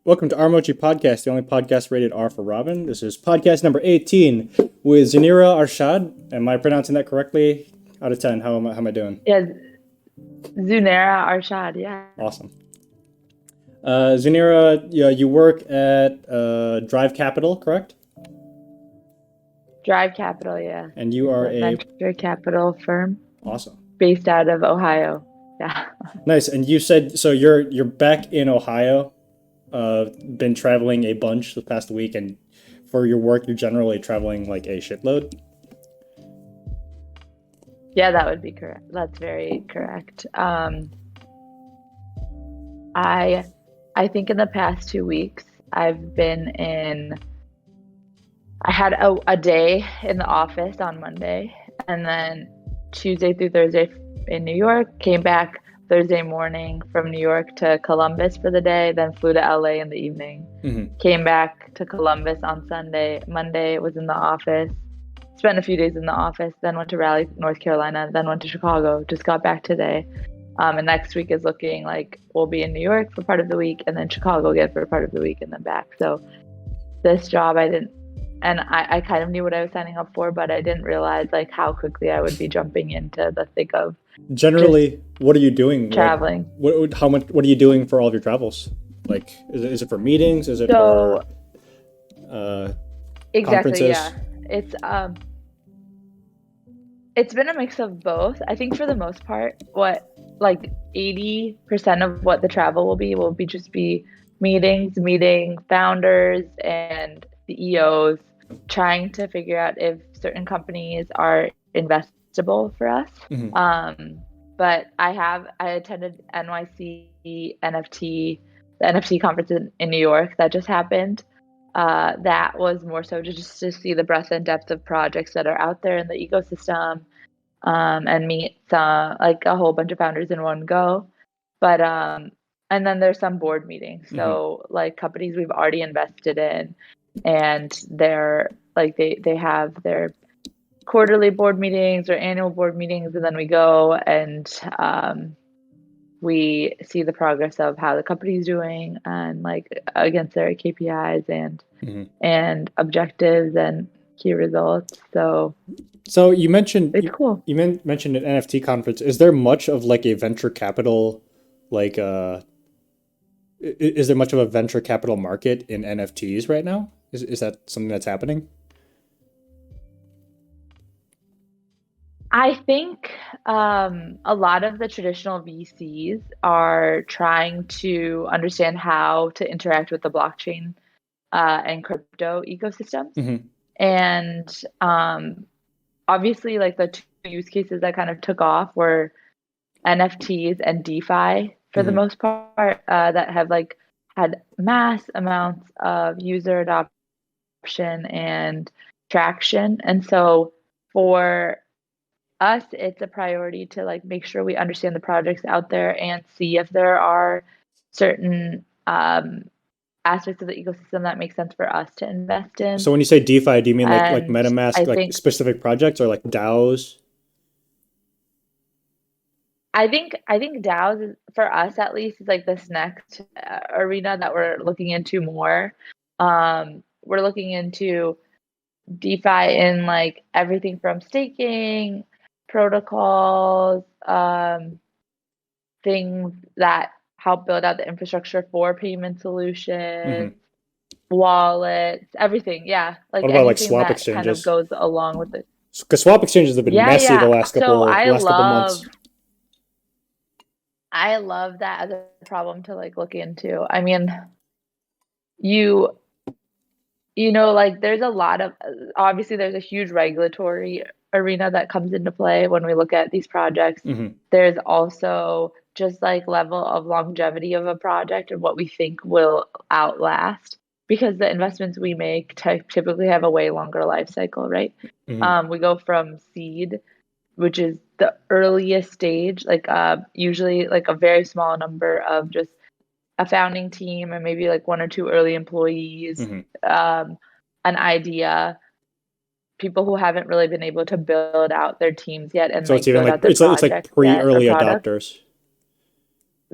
Welcome to R Mochi Podcast, the only podcast rated R for Robin. This is podcast number 18 with Zunaira Arshad. Am I pronouncing that correctly? Out of 10, how am I doing? Yeah, Zunaira Arshad, yeah. Awesome. Zunaira, you work at Drive Capital, correct? Drive Capital, yeah. And you are a venture capital firm. Awesome. Based out of Ohio. Yeah. Nice. And you said so you're back in Ohio. Been traveling a bunch the past week, and for your work you're generally traveling like a shitload. Yeah, that would be correct. That's very correct. I think in the past 2 weeks I had a day in the office on Monday, and then Tuesday through Thursday in New York, came back Thursday morning from New York to Columbus for the day, then flew to LA in the evening. Mm-hmm. Came back to Columbus on Sunday. Monday was in the office. Spent a few days in the office, then went to Raleigh, North Carolina, then went to Chicago. Just got back today. And next week is looking like we'll be in New York for part of the week, and then Chicago again for part of the week, and then back. So this job I kind of knew what I was signing up for, but I didn't realize like how quickly I would be jumping into the thick of. Generally, what are you doing? Traveling. Like, what are you doing for all of your travels? Like, is it for meetings? Is it for exactly? conferences? Yeah, it's been a mix of both. I think for the most part, what like 80% of what the travel will be just meetings, meeting founders and CEOs, trying to figure out if certain companies are investable for us. Mm-hmm. But I attended NYC NFT, the NFT conference in New York that just happened. That was more so just to see the breadth and depth of projects that are out there in the ecosystem, and meet like a whole bunch of founders in one go. But and then there's some board meetings. So like companies we've already invested in, and they're like they have their quarterly board meetings or annual board meetings, and then we go and we see the progress of how the company's doing and like against their KPIs and objectives and key results. So you mentioned it's cool. You mentioned an NFT conference. Is there much of like a venture capital like is there much of a venture capital market in NFTs right now? Is that something that's happening? I think a lot of the traditional VCs are trying to understand how to interact with the blockchain and crypto ecosystems. Mm-hmm. And obviously, like the two use cases that kind of took off were NFTs and DeFi for the most part, that have like had mass amounts of user adoption and traction. And so for us, it's a priority to like make sure we understand the projects out there and see if there are certain aspects of the ecosystem that make sense for us to invest in. So when you say DeFi, do you mean like And MetaMask, I like think specific projects, or like DAOs? I think DAOs for us at least is like this next arena that we're looking into more. We're looking into DeFi in like everything from staking protocols, things that help build out the infrastructure for payment solutions, wallets, everything. Yeah, like What about like anything swap that kind of exchanges? goes along with it. Because swap exchanges have been messy the last So couple months. I love that as a problem to like look into. I mean, you know, like there's a lot of obviously there's a huge regulatory arena that comes into play when we look at these projects. There's also just like level of longevity of a project and what we think will outlast, because the investments we make typically have a way longer life cycle, right? We go from seed, which is the earliest stage, like usually like a very small number of just a founding team and maybe like one or two early employees, an idea, people who haven't really been able to build out their teams yet, and so like it's even build like out their it's like pre-early adopters.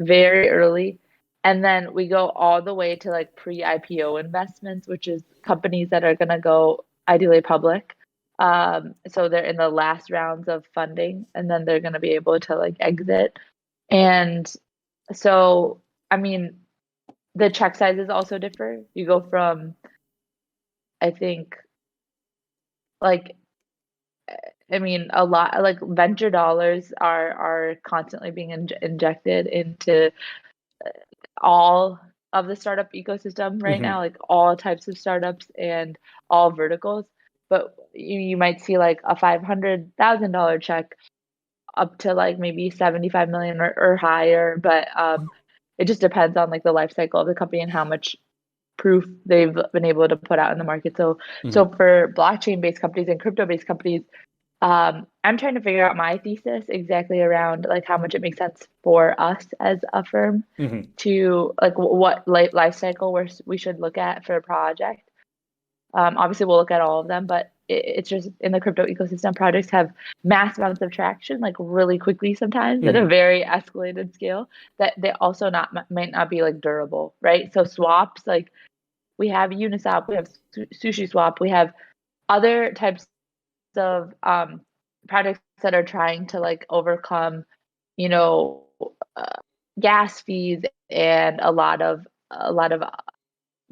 very early. And then we go all the way to like pre-IPO investments, which is companies that are going to go ideally public. So they're in the last rounds of funding, and then they're going to be able to like exit. And so, I mean, the check sizes also differ. You go from, I think, like, I mean, a lot like venture dollars are constantly being injected into all of the startup ecosystem right Hmm. now, like all types of startups and all verticals. But you might see like a $500,000 check up to like maybe 75 million or higher. But it just depends on like the life cycle of the company and how much proof they've been able to put out in the market. So Hmm. for blockchain based companies and crypto based companies, I'm trying to figure out my thesis exactly around like how much it makes sense for us as a firm Hmm. to like what life cycle we should look at for a project. Obviously, we'll look at all of them, but it's just in the crypto ecosystem, projects have mass amounts of traction, like really quickly sometimes at a Hmm. very escalated scale that they also not might not be like durable, right? So swaps, like we have Uniswap, we have Sushi Swap, we have other types of projects that are trying to like overcome, you know, uh, gas fees and a lot of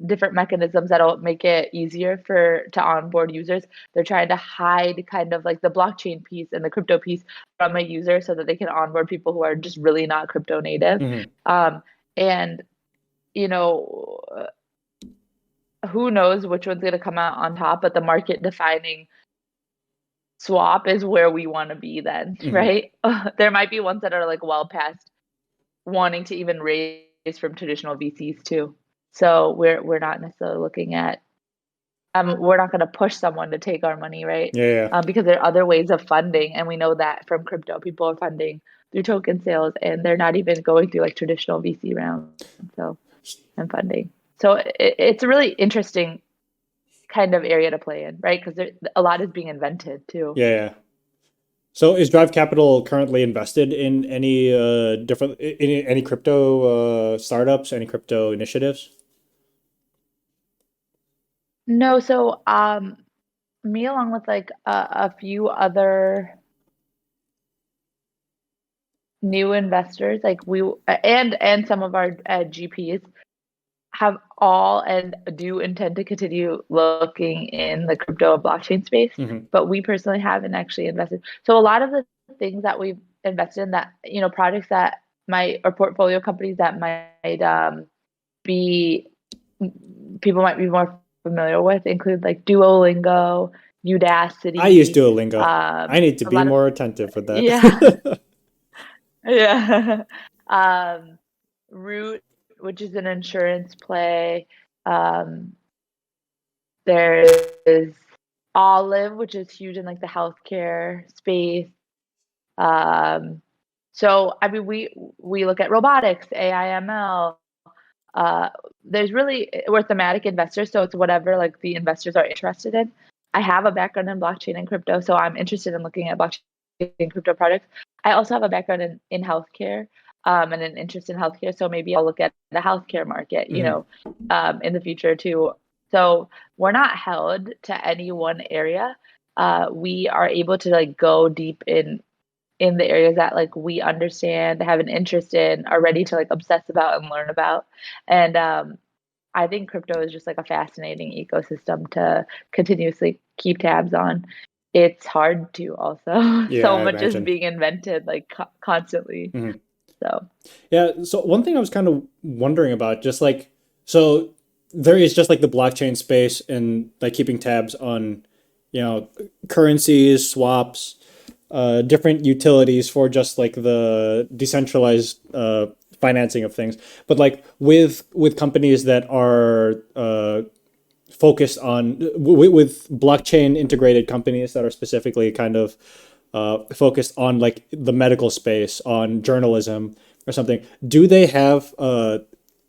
different mechanisms that'll make it easier for to onboard users. They're trying to hide kind of like the blockchain piece and the crypto piece from a user so that they can onboard people who are just really not crypto native. Hmm. And you know, who knows which one's going to come out on top, but the market defining swap is where we want to be then, Hmm. right? There might be ones that are like well past wanting to even raise from traditional VCs too. So we're not necessarily looking at we're not going to push someone to take our money, right? Yeah, yeah. Because there are other ways of funding, and we know that from crypto, people are funding through token sales, and they're not even going through like traditional VC rounds, so and funding. So it's a really interesting kind of area to play in, right? Because a lot is being invented too. Yeah, yeah. So is Drive Capital currently invested in any different in any crypto startups, any crypto initiatives? No, so me along with like a few other new investors, like we and some of our GPs have all and do intend to continue looking in the crypto and blockchain space, Hmm. but we personally haven't actually invested. So a lot of the things that we've invested in that, projects that might or portfolio companies that might be people might be more familiar with include like Duolingo, I use Udacity, Duolingo. I need to a be lot of more attentive for yeah, that. yeah. um, Root, which is an insurance play. Um, there's Olive, which is huge in like the healthcare space. Um, so I mean, we look at robotics, AI, ML. Uh, there's really we're thematic investors, so it's whatever like the investors are interested in. I have a background in blockchain and crypto, so I'm interested in looking at blockchain and crypto products. I also have a background in healthcare, and an interest in healthcare, so maybe I'll look at the healthcare market, Hmm. in the future too. So we're not held to any one area. We are able to like go deep in the areas that like we understand, have an interest in, are ready to like obsess about and learn about. And I think crypto is just like a fascinating ecosystem to continuously keep tabs on. It's hard to also. Yeah, So I much is imagine. being invented like constantly. Hmm. So Yeah, so one thing I was kind of wondering about, just like, so there is just like the blockchain space and like keeping tabs on, you know, currencies, swaps, different utilities for just like the decentralized financing of things. But like with companies that are focused on with blockchain integrated companies that are specifically kind of focused on like the medical space, on journalism or something. Do they have?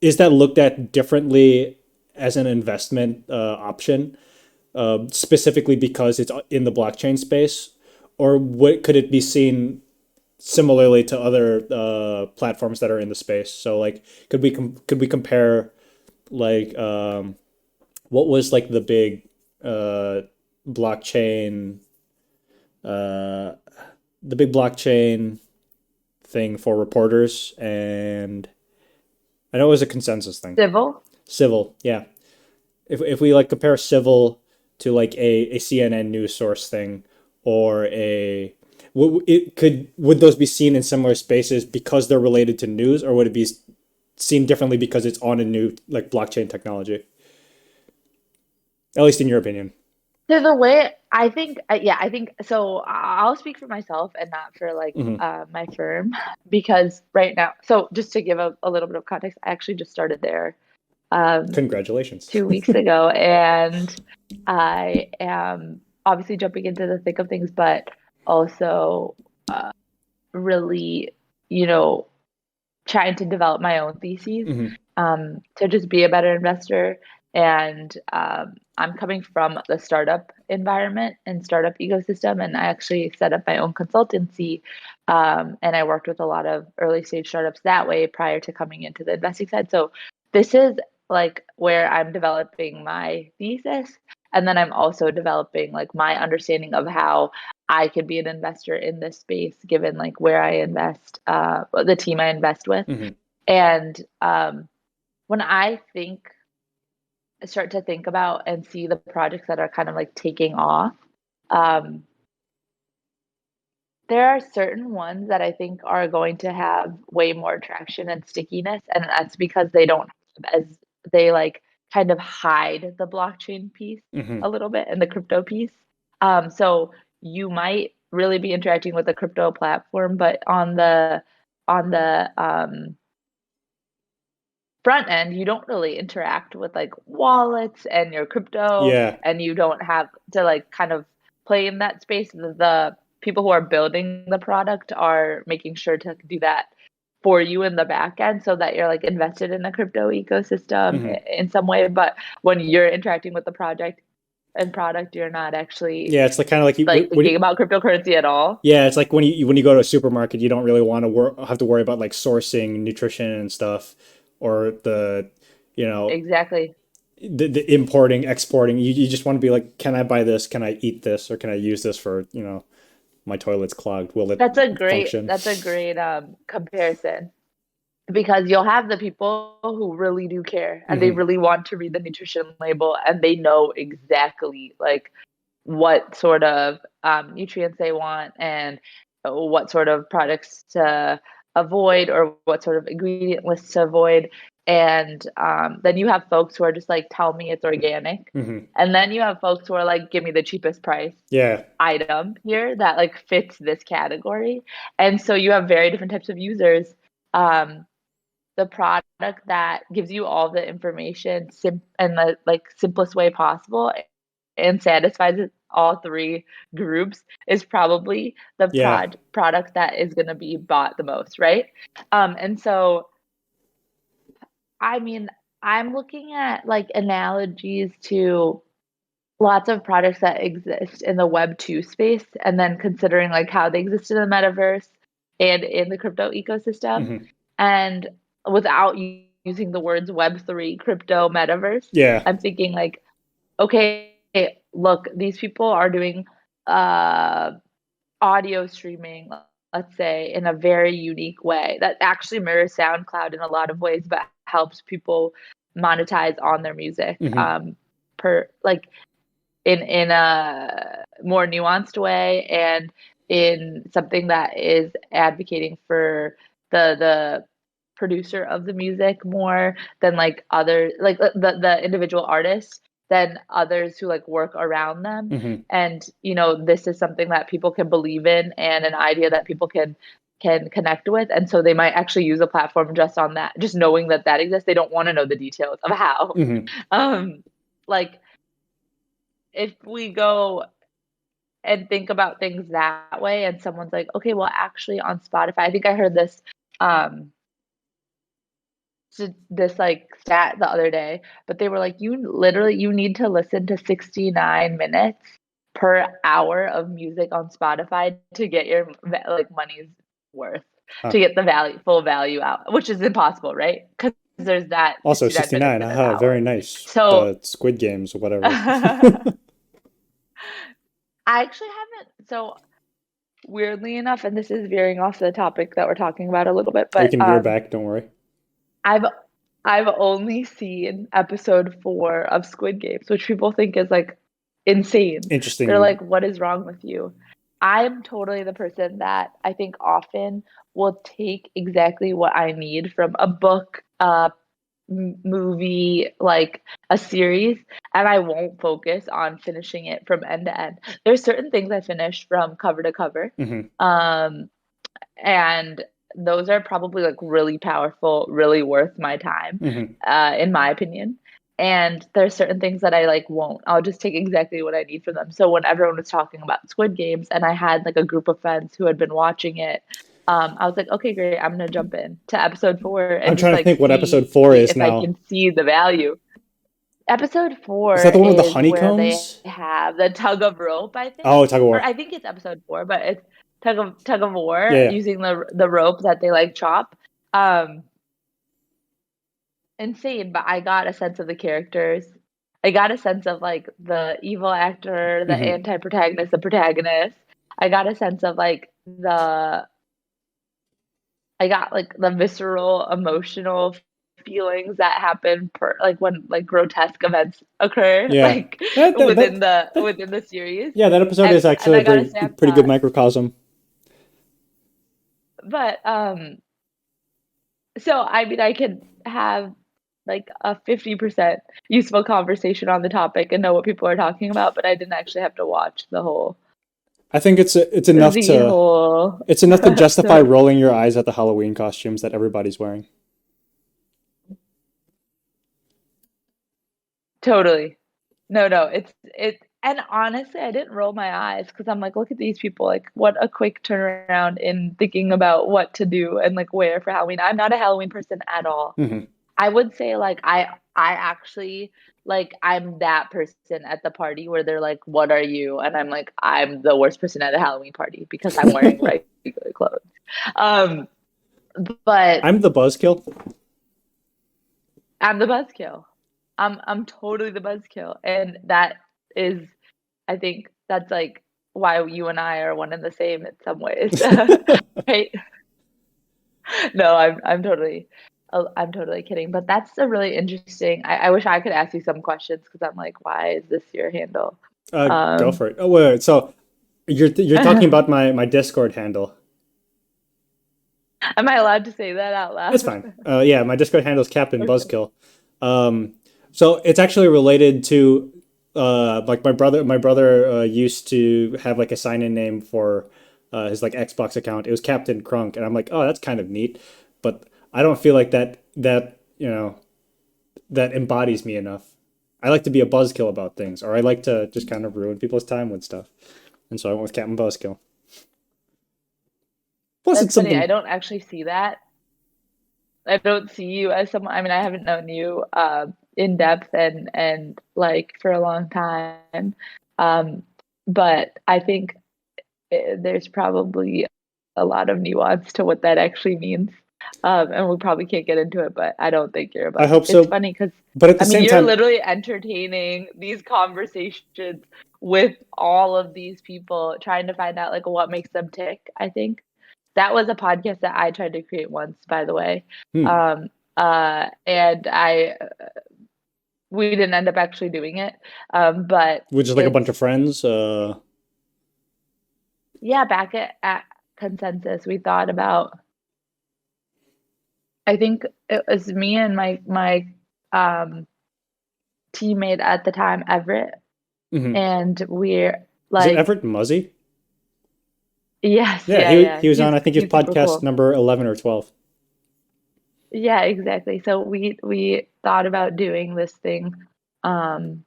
Is that looked at differently as an investment option, specifically because it's in the blockchain space, or what could it be seen similarly to other platforms that are in the space. So like, could we compare like what was like the big uh, blockchain uh, the big blockchain thing for reporters, and I know it was a consensus thing. Civil. Civil, yeah. If we like compare Civil to like a CNN news source thing, or a would those be seen in similar spaces because they're related to news, or would it be seen differently because it's on a new like blockchain technology? At least in your opinion. So the way I think, yeah, I think so. I'll speak for myself and not for like Hmm. my firm because right now, so just to give a little bit of context, I actually just started there um, Congratulations. 2 weeks ago, and I am obviously jumping into the thick of things, but also uh, really, you know, trying to develop my own theses Hmm. to just be a better investor. And I'm coming from the startup environment and startup ecosystem, and I actually set up my own consultancy. And I worked with a lot of early stage startups that way prior to coming into the investing side. So this is like where I'm developing my thesis. And then I'm also developing like my understanding of how I could be an investor in this space, given like where I invest, the team I invest with. Hmm. And when I start to think about and see the projects that are kind of like taking off, um, there are certain ones that I think are going to have way more traction and stickiness, and that's because they don't have as they like kind of hide the blockchain piece Hmm. a little bit and the crypto piece. So you might really be interacting with a crypto platform, but on the front end, you don't really interact with like wallets and your crypto, Yeah. and you don't have to like kind of play in that space. The people who are building the product are making sure to do that for you in the back end so that you're like invested in a crypto ecosystem Hmm. in some way. But when you're interacting with the project and product, you're not actually Yeah, it's like kind of like like thinking about cryptocurrency at all. yeah, it's like when you go to a supermarket, you don't really want to have to worry about like sourcing nutrition and stuff, or the you know Exactly. the importing, exporting. You just want to be like, can I buy this? Can I eat this? Or can I use this for my toilet's clogged? Will it function? That's a great comparison because you'll have the people who really do care and they Hmm. really want to read the nutrition label and they know exactly like what sort of nutrients they want and what sort of products to avoid or what sort of ingredient lists to avoid. And then you have folks who are just like, tell me it's organic. Hmm. And then you have folks who are like, give me the cheapest price Yeah. item here that like fits this category. And so you have very different types of users. Um, the product that gives you all the information in the like simplest way possible and satisfies all three groups is probably the Yeah. product that is going to be bought the most, right? And so I mean, I'm looking at like analogies to lots of products that exist in the web 2 space and then considering like how they exist in the metaverse and in the crypto ecosystem, Hmm. and without using the words web 3 crypto metaverse, Yeah. I'm thinking like, okay, look, these people are doing uh audio streaming, let's say, in a very unique way that actually mirrors SoundCloud in a lot of ways but helps people monetize on their music Hmm. per like in a more nuanced way and in something that is advocating for the producer of the music more than like other like the individual artists than others who like work around them. Hmm. And this is something that people can believe in and an idea that people can connect with, and so they might actually use a platform just on that, just knowing that that exists. They don't want to know the details of how. Hmm. um like if we go and think about things that way and someone's like, okay, well actually on Spotify, I think I heard this um this like stat the other day, but they were like, you need to listen to 69 minutes per hour of music on Spotify to get your like money's worth Huh. to get the full value out, which is impossible, right? Because there's that Also, 69 minutes 69. in an Aha, hour. very nice. So The Squid Games or whatever. I actually haven't. So weirdly enough, and this is veering off the topic that we're talking about a little bit, We but can veer back, don't worry. I've I've only seen episode 4 of Squid Games, which people think is like insane. They're Interesting. like, "What is wrong with you?" I'm totally the person that I think often will take exactly what I need from a book, movie, like a series, and I won't focus on finishing it from end to end. There's certain things I finish from cover to cover. Hmm. Um, and those are probably like really powerful, really worth my time, Hmm. in my opinion. And there's certain things that I like won't. I'll just take exactly what I need from them. So when everyone was talking about Squid Games and I had like a group of friends who had been watching it, I was like, okay, great, I'm gonna jump in to episode 4 I'm and just trying to like think what see episode 4 is if I now. can see the value. Episode Is that 4 the one with the is where they honeycombs? have the tug of rope, I think. Oh, tug of Or war. I think it's episode 4, but it's tug of Yeah, war yeah. using the rope that they like chop. Um Insane, but I got a sense of the characters. I got a sense of like the evil actor, the Hmm. anti-protagonist, the protagonist. I got a sense of like the I got like the visceral, emotional feelings that happen per like when like grotesque events occur, Yeah. like That, that, that, that- within the series. yeah, that episode is And actually a I got a pretty good snapshot. microcosm. But so I mean I could have like a 50% useful conversation on the topic and know what people are talking about, but I didn't actually have to watch I think it's enough the to whole it's enough to justify the rolling your eyes at the Halloween costumes that everybody's wearing. totally. No, and honestly, I didn't roll my eyes because I'm like, look at these people, like what a quick turnaround in thinking about what to do and like wear for Halloween. I'm not a Halloween person at all. Hmm. I would say like I actually like I'm that person at the party where they're like, "What are you?" And I'm like, "I'm the worst person at a Halloween party because I'm wearing regular clothes." Um, but I'm the buzzkill. I'm the buzzkill. I'm totally the buzzkill, and that is, I think that's like why you and I are one and the same in some ways, right? No, I'm totally kidding. But that's a really interesting. I wish I could ask you some questions because I'm like, why is this your handle? Go Um, for it. Oh, wait. So you're talking about my Discord handle. am I allowed to say that out It's loud? fine. Yeah, my Discord handle is Captain Okay. Buzzkill. So it's actually related to like my brother. My brother used to have like a sign-in name for his like Xbox account. It was Captain Crunk, and I'm like, oh, that's kind of neat, but I don't feel like that that embodies me enough. I like to be a buzzkill about things, or I like to just kind of ruin people's time with stuff, and so I went with Captain Buzzkill. Plus, That's it's funny. something. I don't actually see that. I don't see you as someone. I mean, I haven't known you in depth and like for a long time, um, but I think there's probably a lot of nuance to what that actually means. And we probably can't get into it, but I don't think you're a I buzz. hope It's so, funny because but at the I mean, same you're time, literally entertaining these conversations with all of these people, trying to find out like what makes them tick. I think that was a podcast that I tried to create once, by the way. hmm, Um, and we didn't end up actually doing it. But we're just like a bunch it's of friends. yeah, back at consensus, we thought about I think it was me and my um, teammate at the time, Everett, Mhm. and we're Is it like, Everett Muzzy? yes, Yeah, yeah. he was on. I think his He's super podcast cool. number 11 or 12. Yeah, exactly. So we thought about doing this thing um,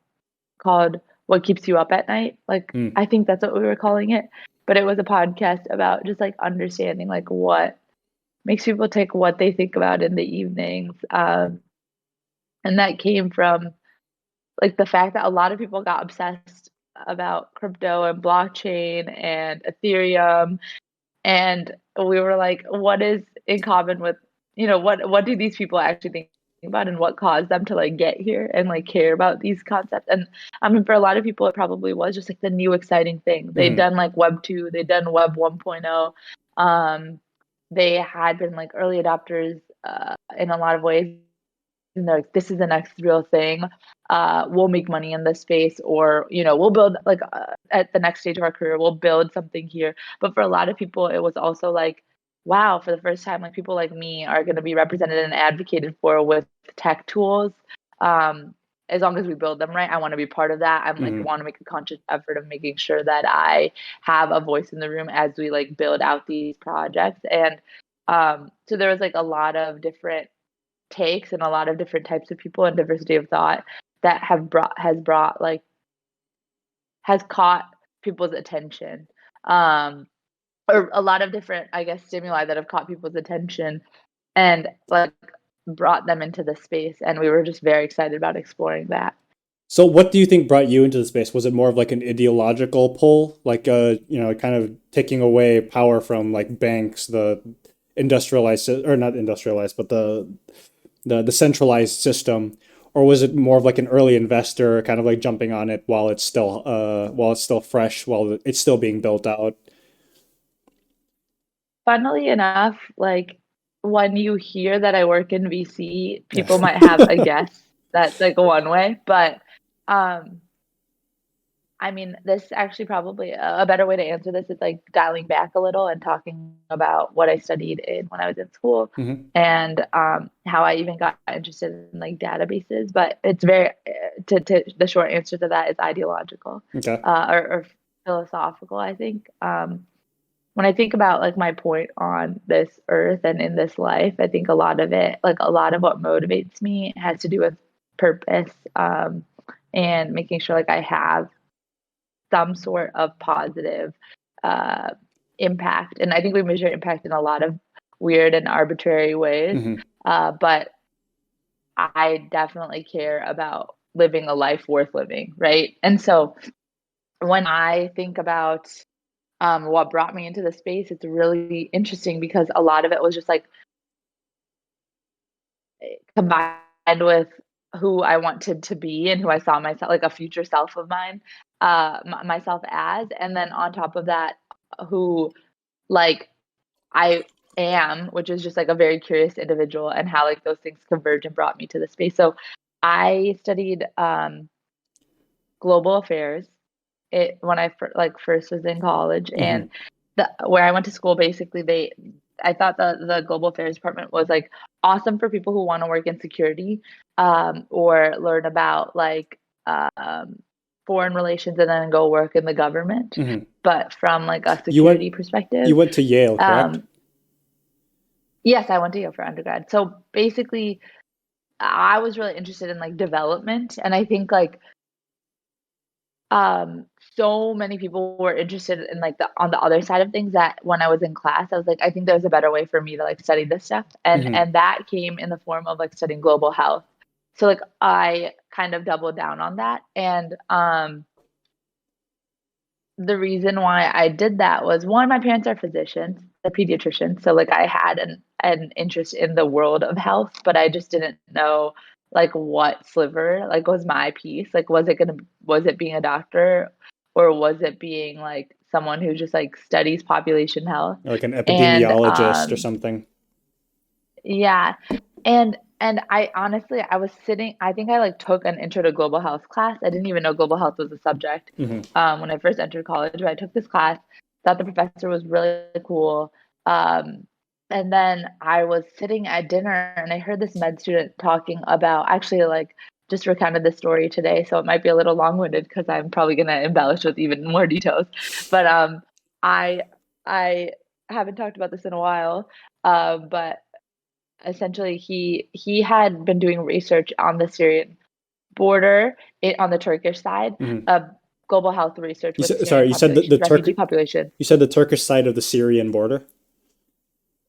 called "What Keeps You Up at Night." Like Hmm. I think that's what we were calling it, but it was a podcast about just like understanding like what makes people take what they think about in the evenings, and that came from like the fact that a lot of people got obsessed about crypto and blockchain and Ethereum And we were like, what is in common with, what do these people actually think about and what caused them to like get here and like care about these concepts? And I mean, for a lot of people, it probably was just like the new exciting thing. They'd Hmm. done like Web 2, they'd done Web 1.0. They had been like early adopters in a lot of ways. And they're like, this is the next real thing. We'll make money in this space, or we'll build like at the next stage of our career, we'll build something here. But for a lot of people, it was also like, wow, for the first time, like people like me are going to be represented and advocated for with tech tools. Um, as long as we build them right, I want to be part of that. I'm like, Hmm. want to make a conscious effort of making sure that I have a voice in the room as we like build out these projects. And so there was like a lot of different takes and a lot of different types of people and diversity of thought that has brought like has caught people's attention, um or a lot of different, I guess, stimuli that have caught people's attention and like brought them into the space, and we were just very excited about exploring that. So what do you think brought you into the space? Was it more of like an ideological pull, like kind of taking away power from like banks, the industrialized or not industrialized, but the centralized system, or was it more of like an early investor kind of like jumping on it while it's still fresh, while it's still being built out? Funnily enough, like when you hear that I work in VC, Yeah. people might have a guess that's like one way, but um I mean, this actually probably a better way to answer this is like dialing back a little and talking about what I studied in when I was in school Hmm. and how I even got interested in like databases. But it's very to the short answer to that is ideological, Okay. or philosophical, I think. When I think about like my point on this earth and in this life, I think a lot of it, like a lot of what motivates me, has to do with purpose, and making sure like I have some sort of positive uh, impact. And I think we measure impact in a lot of weird and arbitrary ways. Hmm. But I definitely care about living a life worth living, right? And so when I think about what brought me into the space, it's really interesting because a lot of it was just like combined with who I wanted to be and who I saw myself, like a future self of mine, myself as. And then on top of that, who like I am, which is just like a very curious individual, and how like those things converge and brought me to the space. So I studied global affairs it when I like first was in college, Hmm. and where I went to school, basically I thought the global affairs department was like awesome for people who want to work in security, or learn about like foreign relations and then go work in the government, Hmm. but from like a You went security perspective. you went to Yale, correct? Um, yes, I went to Yale for undergrad. So basically, I was really interested in like development, and I think like um so many people were interested in like the on the other side of things that when I was in class, I was like, I think there's a better way for me to like study this stuff. Hmm. And that came in the form of like studying global health. So like I kind of doubled down on that. And the reason why I did that was, one, my parents are physicians, they're pediatricians. So like I had an interest in the world of health, but I just didn't know like what sliver like was my piece. Like was it being a doctor, or was it being like someone who just like studies population health? Or like an And epidemiologist or something. yeah. And I honestly, I was sitting, I think I like took an intro to global health class. I didn't even know global health was a subject Hmm. when I first entered college, but I took this class, thought the professor was really cool. And then I was sitting at dinner and I heard this med student talking about, actually like just recounted the story today, so it might be a little long-winded because I'm probably gonna embellish with even more details. But I I haven't talked about this in a while. But essentially he had been doing research on the Syrian border, on the Turkish side Hmm. of global health research You with said, Syrian sorry, you said population, refugee population. you said the Turkish side of the Syrian border.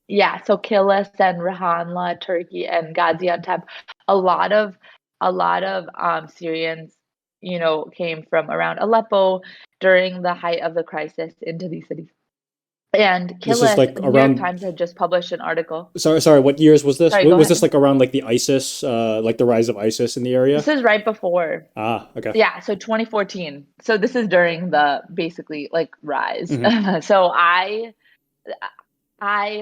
Yeah, so Kilis and Rahanla, Turkey, and Gaziantep. A lot of Syrians, came from around Aleppo during the height of the crisis into these cities. And This is Killick, like the New York around. Times had just published an article. Sorry. What years was this? Sorry, go Was this ahead. like around like the ISIS, like the rise of ISIS in the This area? is right before. Ah, okay. Yeah, so 2014. So this is during the basically like rise. Hmm. So I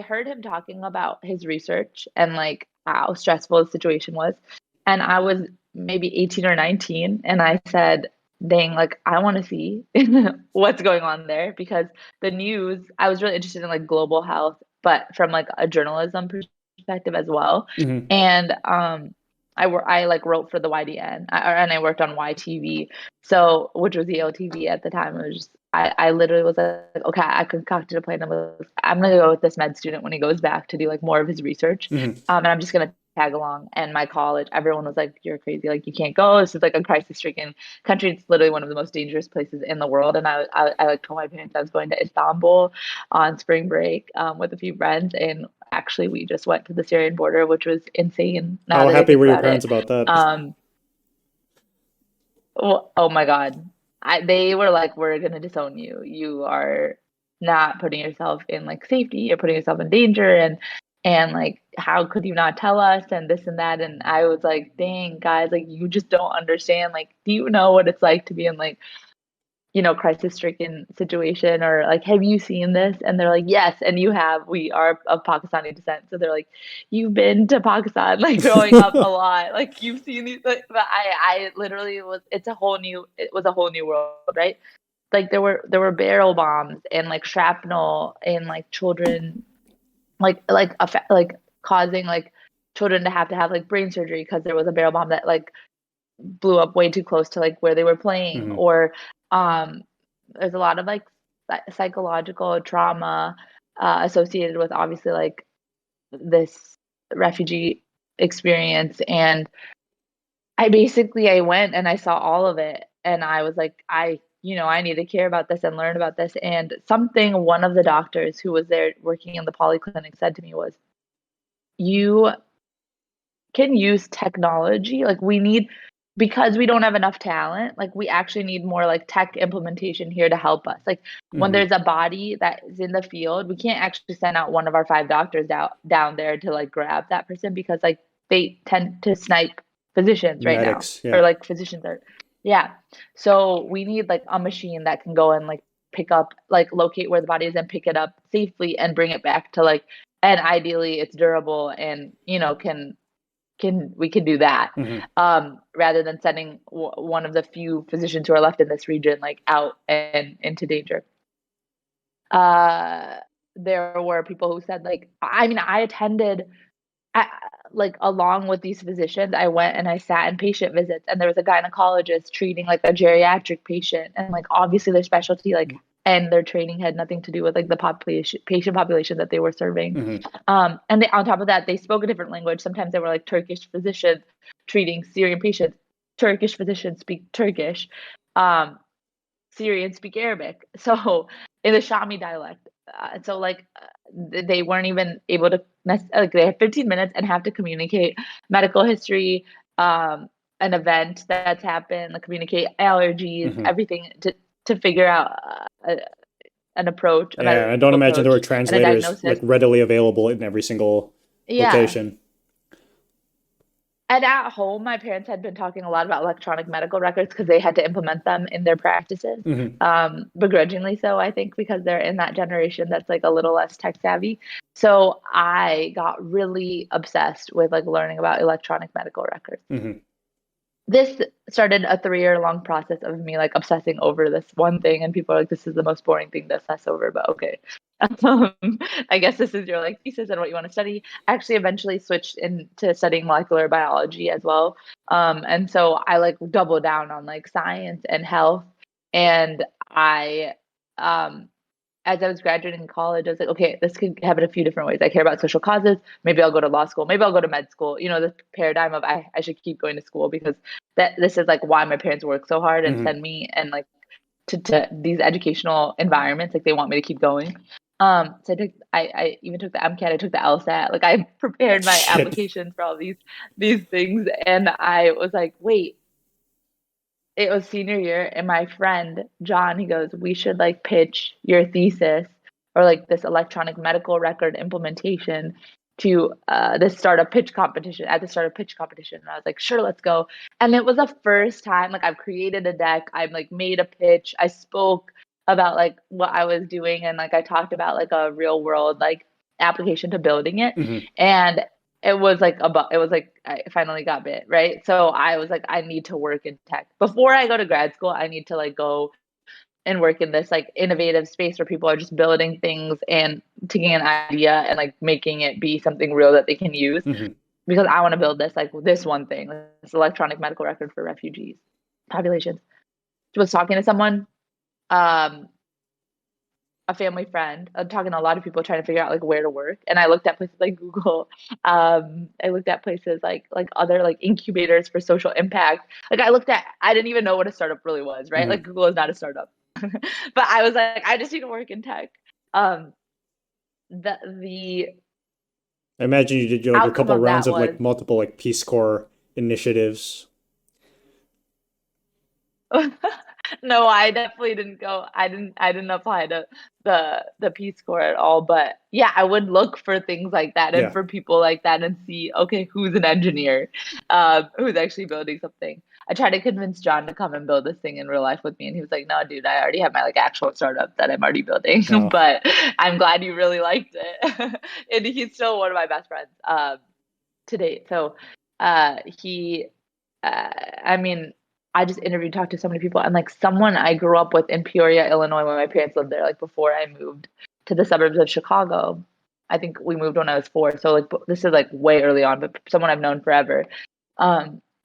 heard him talking about his research and like how stressful the situation was. And I was maybe 18 or 19 and I said, "Dang, like I want to see what's going on there because the news, I was really interested in like global health, but from like a journalism perspective as well." Hmm. And I like wrote for the YDN and I worked on YTV. So, which was the OTV at the time. It was just, I literally was like, okay, I concocted a plan. I'm going to go with this med student when he goes back to do like more of his research. Hmm. And I'm just going to tag along. And my college, everyone was like, you're crazy. Like, you can't go. This is like a crisis stricken country. It's literally one of the most dangerous places in the world. And I like told my parents I was going to Istanbul on spring break with a few friends. And actually, we just went to the Syrian border, which was insane now How that I happy think were your about it. parents about that? Um, oh my God. They were like, we're gonna disown you. You are not putting yourself in like safety. You're putting yourself in danger and like how could you not tell us and this and that? And I was like, dang guys, like you just don't understand. Like, do you know what it's like to be in like crisis stricken situation or like, have you seen this? And they're like, yes, and you have. We are of Pakistani descent. So they're like, you've been to Pakistan, like growing up a lot. Like you've seen these, like, but I literally it was a whole new world, right? Like there were barrel bombs and like shrapnel and like children, like causing like children to have like brain surgery because there was a barrel bomb that like blew up way too close to like where they were playing Hmm. or um there's a lot of like psychological trauma associated with obviously like this refugee experience and I went and I saw all of it and I was like I need to care about this and learn about this and something one of the doctors who was there working in the polyclinic said to me was you can use technology. Like we need because we don't have enough talent, like we actually need more like tech implementation here to help us. Like when Hmm. there's a body that is in the field, we can't actually send out one of our five doctors down there to like grab that person because like they tend to snipe physicians right now. Medics, Or yeah. like physicians are yeah. So we need like a machine that can go and like pick up like locate where the body is and pick it up safely and bring it back to like and ideally it's durable and can we can do that Hmm. rather than sending one of the few physicians who are left in this region like out and into danger. uh there were people who said like I mean I attended I, like along with these physicians I went and I sat in patient visits and there was a gynecologist treating like a geriatric patient and like obviously their specialty like and their training had nothing to do with like the patient population that they were serving. Hmm. And they, on top of that they spoke a different language. Sometimes they were like Turkish physicians treating Syrian patients. Turkish physicians speak Turkish. um Syrians speak Arabic, so in the Shami dialect. So like they weren't even able to like they had 15 minutes and have to communicate medical history, an event that's happened, like communicate allergies, Hmm. everything to figure out an approach, a Yeah, I medical don't imagine there were approach, and a translators like diagnosis. readily available in every single Yeah. location. And at home, my parents had been talking a lot about electronic medical records because they had to implement them in their practices. Hmm. Begrudgingly so, I think, because they're in that generation that's like a little less tech savvy. So I got really obsessed with like learning about electronic medical records. Hmm. This started a 3-year long process of me like obsessing over this one thing, and people are like, "This is the most boring thing to obsess over," but okay. Um, I guess this is your like thesis and what you want to study. I actually eventually switched into studying molecular biology as well, and so I like doubled down on like science and health, and I um, as I was graduating college, I was like, okay, this could happen a few different ways. I care about social causes. Maybe I'll go to law school. Maybe I'll go to med school. You know, the paradigm of I should keep going to school because that this is like why my parents work so hard and Hmm. send me and like to these educational environments. Like they want me to keep going. So I even took the MCAT, I took the LSAT. Like I prepared my Shit. applications for all these things. And I was like, wait, it was senior year and my friend John, he goes, we should like pitch your thesis or like this electronic medical record implementation to this startup pitch competition at the startup pitch competition. And I was like, sure, let's go. And it was the first time like I've created a deck, I've like made a pitch, I spoke about like what I was doing, and like I talked about like a real world like application to building it. Mm-hmm. And it was like it was like I finally got bit, right? So I was like, I need to work in tech. Before I go to grad school, I need to like go and work in this like innovative space where people are just building things and taking an idea and like making it be something real that they can use. Mm-hmm. Because I want to build this one thing, this electronic medical record for refugees populations. I was talking to someone, um, a family friend, talking to a lot of people trying to figure out like where to work. And I looked at places like Google. I looked at places like other like incubators for social impact. Like I didn't even know what a startup really was, right? Mm-hmm. Like Google is not a startup. But I was like, I just need to work in tech. Um, the I imagine you did like a outcome couple of rounds that of was like multiple like Peace Corps initiatives. no, I definitely didn't go. I didn't apply to the Peace Corps at all. But yeah, I would look for things like that and Yeah. for people like that and see, okay, who's an engineer, who's actually building something. I tried to convince John to come and build this thing in real life with me, and he was like, "No, dude, I already have my like actual startup that I'm already building." No. But I'm glad you really liked it, and he's still one of my best friends to date. So he I mean, I just interviewed, talked to so many people, and like someone I grew up with in Peoria, Illinois, when my parents lived there, like before I moved to the suburbs of Chicago. I think we moved when I was 4, so like this is like way early on, but someone I've known forever.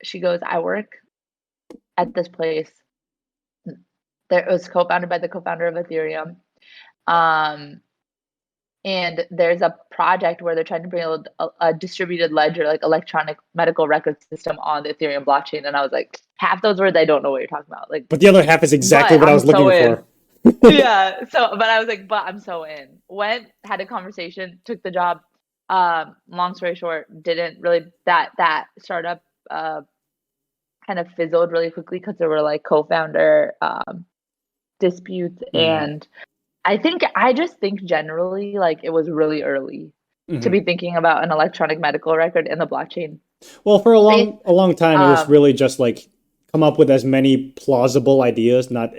She goes, I work at this place. There it was co-founded by the co-founder of Ethereum. Um, and there's a project where they're trying to build a distributed ledger, like electronic medical record system on the Ethereum blockchain. And I was like, half those words I don't know what you're talking about. Like, But the other half is exactly but what I I'm was so looking in. for. Yeah. So, but I was like, but I'm so in. Went, had a conversation, took the job. Long story short, didn't really that startup kind of fizzled really quickly because there were like co-founder disputes. Mm. And I just think generally like it was really early to Hmm. be thinking about an electronic medical record in the blockchain Well, for a space. long time, it was Um, really just like come up with as many plausible ideas, not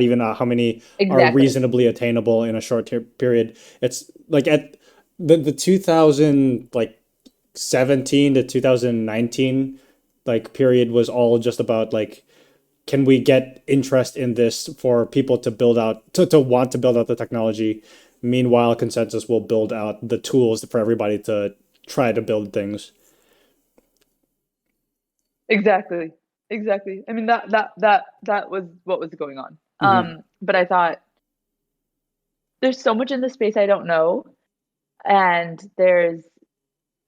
even how many are exactly. reasonably attainable in a short period. It's like at the 2000 like 17 to 2019 like period was all just about like can we get interest in this for people to build out to want to build out the technology. Meanwhile, consensus will build out the tools for everybody to try to build things. Exactly. Exactly. I mean that was what was going on. Hmm. But I thought there's so much in this space I don't know, and there's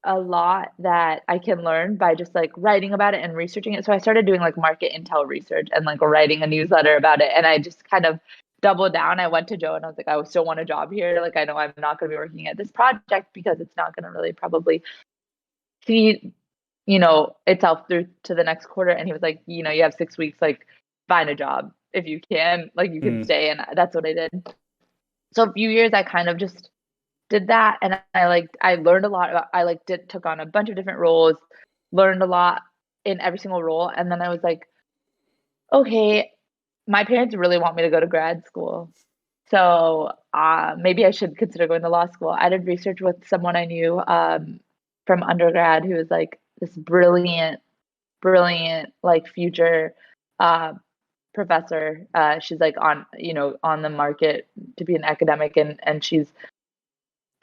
a lot that I can learn by just like writing about it and researching it. So I started doing like market intel research and like writing a newsletter about it. And I just kind of doubled down. I went to Joe and I was like, I still want a job here. Like I know I'm not going to be working at this project because it's not going to really probably see, itself through to the next quarter. And he was like, you have 6 weeks, like find a job if you can, like you can Mm. stay. And that's what I did. So a few years I kind of just did that, and I learned a lot about, took on a bunch of different roles, learned a lot in every single role. And then I was like, okay, my parents really want me to go to grad school, so maybe I should consider going to law school. I did research with someone I knew from undergrad who was like this brilliant like future uh, professor. She's like on the market to be an academic, and she's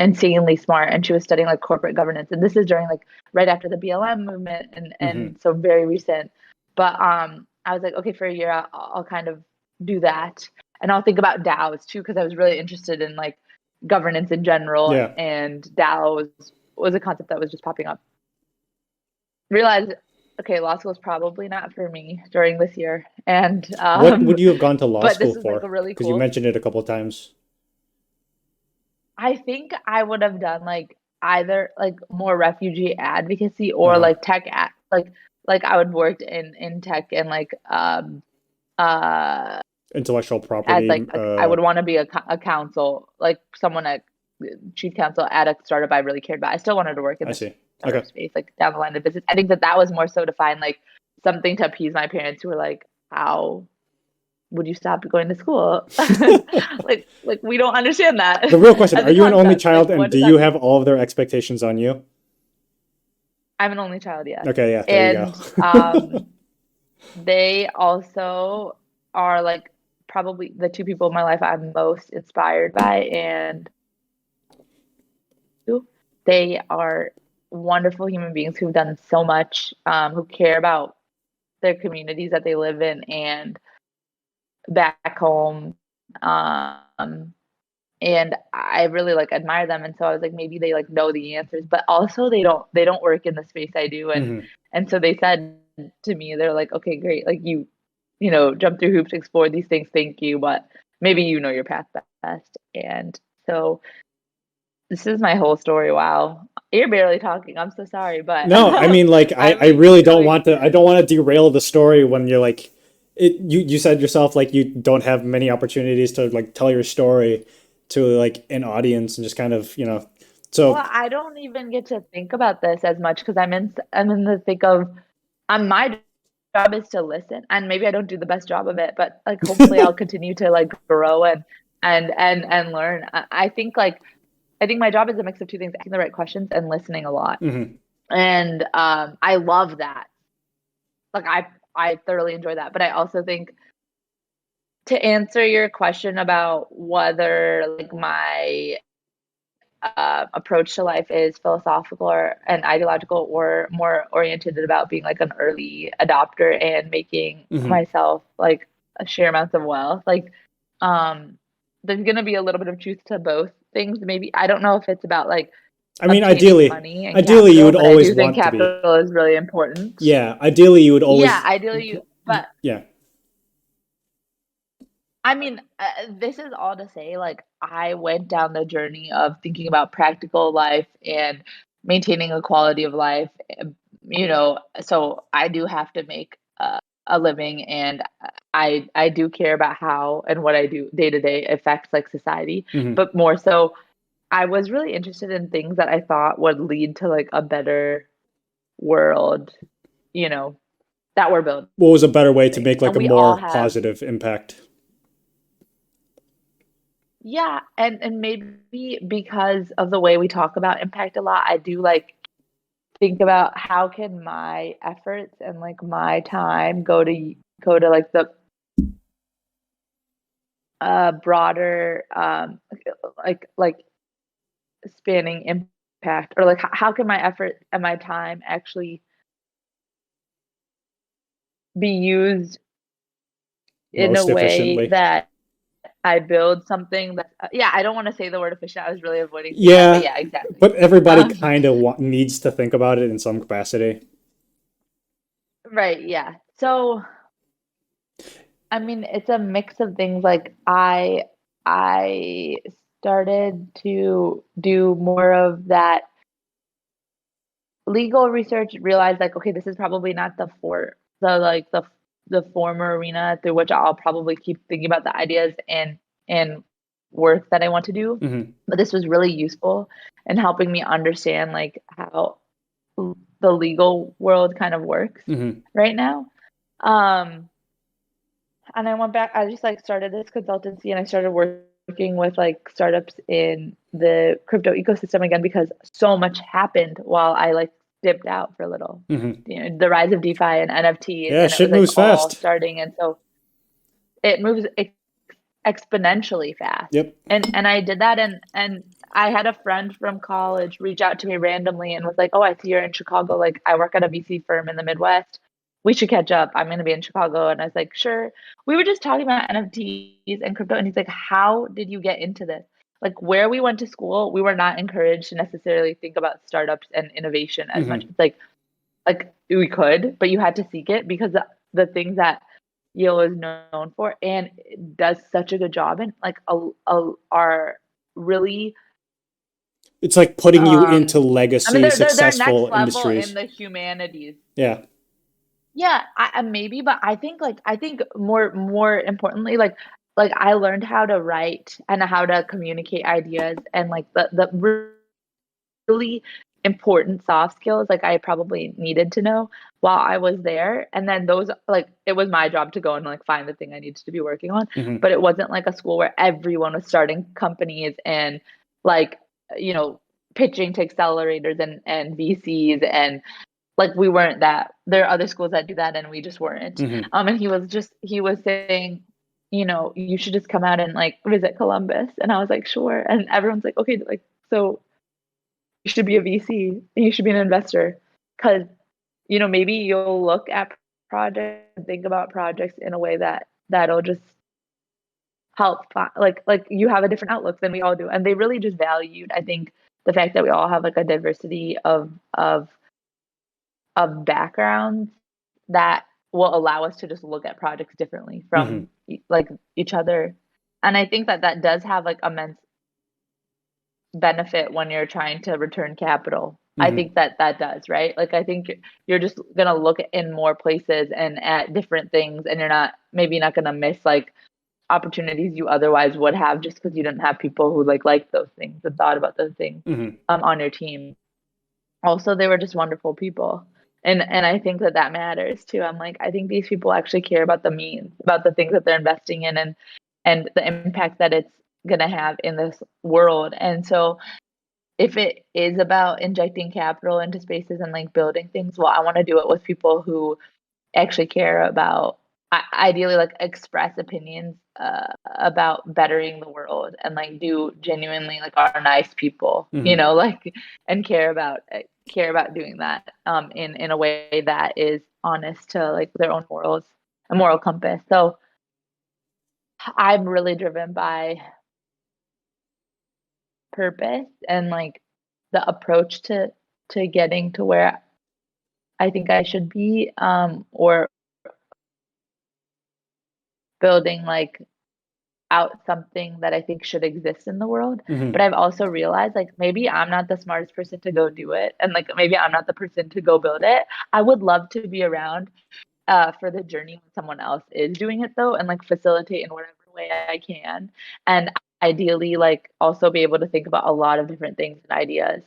insanely smart, and she was studying like corporate governance, and this is during like right after the BLM movement, and Hmm. so very recent. But I was like, okay, for a year I'll kind of do that, and I'll think about DAOs too, because I was really interested in like governance in general, Yeah. and DAOs was a concept that was just popping up. Realized, okay, law school is probably not for me during this year, and What would you have gone to law but this school was like a for? really Because you cool. mentioned it a couple of times. I think I would have done like either like more refugee advocacy or Uh, like like I would worked in tech and like uh intellectual as property. like I would want to be a counsel, like someone at chief counsel at a startup I really cared about. I still wanted to work in I the see. startup Okay. space, like down the line of business. I think that was more so to find like something to appease my parents who were like, how would you stop going to school? like we don't understand that The real question, as are a you an only concept. Like child and what do does you that mean? have all of their expectations on you? I'm an only child, yes. Okay, yeah, there you go. And they also are like probably the two people in my life I'm most inspired by, and they are wonderful human beings who've done so much, who care about their communities that they live in and back home. And I really like admire them, and so I was like, maybe they like know the answers, but also they don't work in the space I do, Hmm. and so they said to me, they're like, okay, great, like you know, jump through hoops, explore these things, thank you, but maybe you know your path best. And so this is my whole story. Wow, you're barely talking. I'm so sorry, but No, I mean, like, I I really really do don't feel want to, I don't want to derail the story when you're like, you said yourself, like, you don't have many opportunities to, like, tell your story to, like, an audience and just kind of, so, well, I don't even get to think about this as much because I'm in the thick of my job is to listen, and maybe I don't do the best job of it, but like hopefully I'll continue to like grow and learn. I think my job is a mix of two things: asking the right questions and listening a lot. mhm. And I love that. Like I thoroughly enjoy that. But I also think, to answer your question about whether like my approach to life is philosophical or and ideological, or more oriented about being like an early adopter and making Mhm. myself like a sheer amounts of wealth. Like, um, there's gonna be a little bit of truth to both things. Maybe I don't know if it's about like I mean, obtaining money and ideally you capital, would but I always do think want to be. capital is really important. Yeah, ideally you would Yeah, always, ideally, but yeah. I mean, this is all to say, like, I went down the journey of thinking about practical life and maintaining a quality of life, you know, so I do have to make a living, and I do care about how and what I do day to day affects like society, Mhm. but more so, I was really interested in things that I thought would lead to like a better world, you know, that we're building, What was a better way to make like and a we all more have. positive impact? Yeah, and maybe because of the way we talk about impact a lot, I do like think about how can my efforts and like my time go to like the broader like spanning impact, or like how can my effort and my time actually be used in a Most way efficiently. that I build something that yeah, I don't want to say the word efficient. I was really avoiding saying that, but Yeah, yeah, exactly. but everybody Um, kind of needs to think about it in some capacity. right, yeah. So I mean, it's a mix of things. Like I started to do more of that legal research, realized like, okay, this is probably not the former arena through which I'll probably keep thinking about the ideas and work that I want to do. Hmm. But this was really useful in helping me understand like how the legal world kind of works Hmm. right now. Um, and I went back, I just like started this consultancy, and I started working with like startups in the crypto ecosystem again because so much happened while I like dipped out for a little. Hmm. You know, the rise of DeFi and NFTs, Yeah, and it was shit like moves all fast. starting, and so it moves exponentially fast. Yep. And I did that, and I had a friend from college reach out to me randomly and was like, "Oh, I see you're in Chicago. Like, I work at a VC firm in the Midwest. We should catch up. I'm going to be in Chicago." And I was like, "Sure." We were just talking about NFTs and crypto, and he's like, "How did you get into this?" Like, where we went to school, we were not encouraged to necessarily think about startups and innovation as much. Hmm. It's like we could, but you had to seek it because the things that Yale is known for and does such a good job in like are really It's like putting you into I mean legacy, they're next successful level in industries. the humanities. Yeah. Yeah, maybe, but I think more importantly, like I learned how to write and how to communicate ideas and like the really important soft skills like I probably needed to know while I was there. And then those like it was my job to go and like find the thing I needed to be working on. Hmm. But it wasn't like a school where everyone was starting companies and like, you know, pitching to accelerators and VCs and like we weren't that. There are other schools that do that and we just weren't. Hmm. And he was saying, you know, you should just come out and like visit Columbus. And I was like, sure. And everyone's like, okay, like so you should be a VC and you should be an investor because you know maybe you'll look at projects and think about projects in a way that that'll just help like you have a different outlook than we all do and they really just valued I think the fact that we all have like a diversity of backgrounds that will allow us to just look at projects differently Hmm. from like each other and I think that that does have like immense benefit when you're trying to return capital. I Hmm. think that that does, right? Like I think you're just going to look in more places and at different things and you're not maybe not going to miss like opportunities you otherwise would have just because you didn't have people who like those things and thought about those things Hmm. on your team. Also, they were just wonderful people. And I think that that matters too. I'm like I think these people actually care about the means, about the things that they're investing in and the impact that it's going to have in this world. And so if it is about injecting capital into spaces and like building things, well, I want to do it with people who actually care about, ideally, like express opinions about bettering the world and like do genuinely like are nice people, you Hmm. know, like and care about doing that in a way that is honest to like their own morals, a moral compass. So I'm really driven by purpose and like the approach to getting to where I think I should be, or building like out something that I think should exist in the world. But Hmm. I've also realized like maybe I'm not the smartest person to go do it, and like maybe I'm not the person to go build it. I would love to be around for the journey when someone else is doing it though, and like facilitate in whatever way I can, and ideally like also be able to think about a lot of different things and ideas.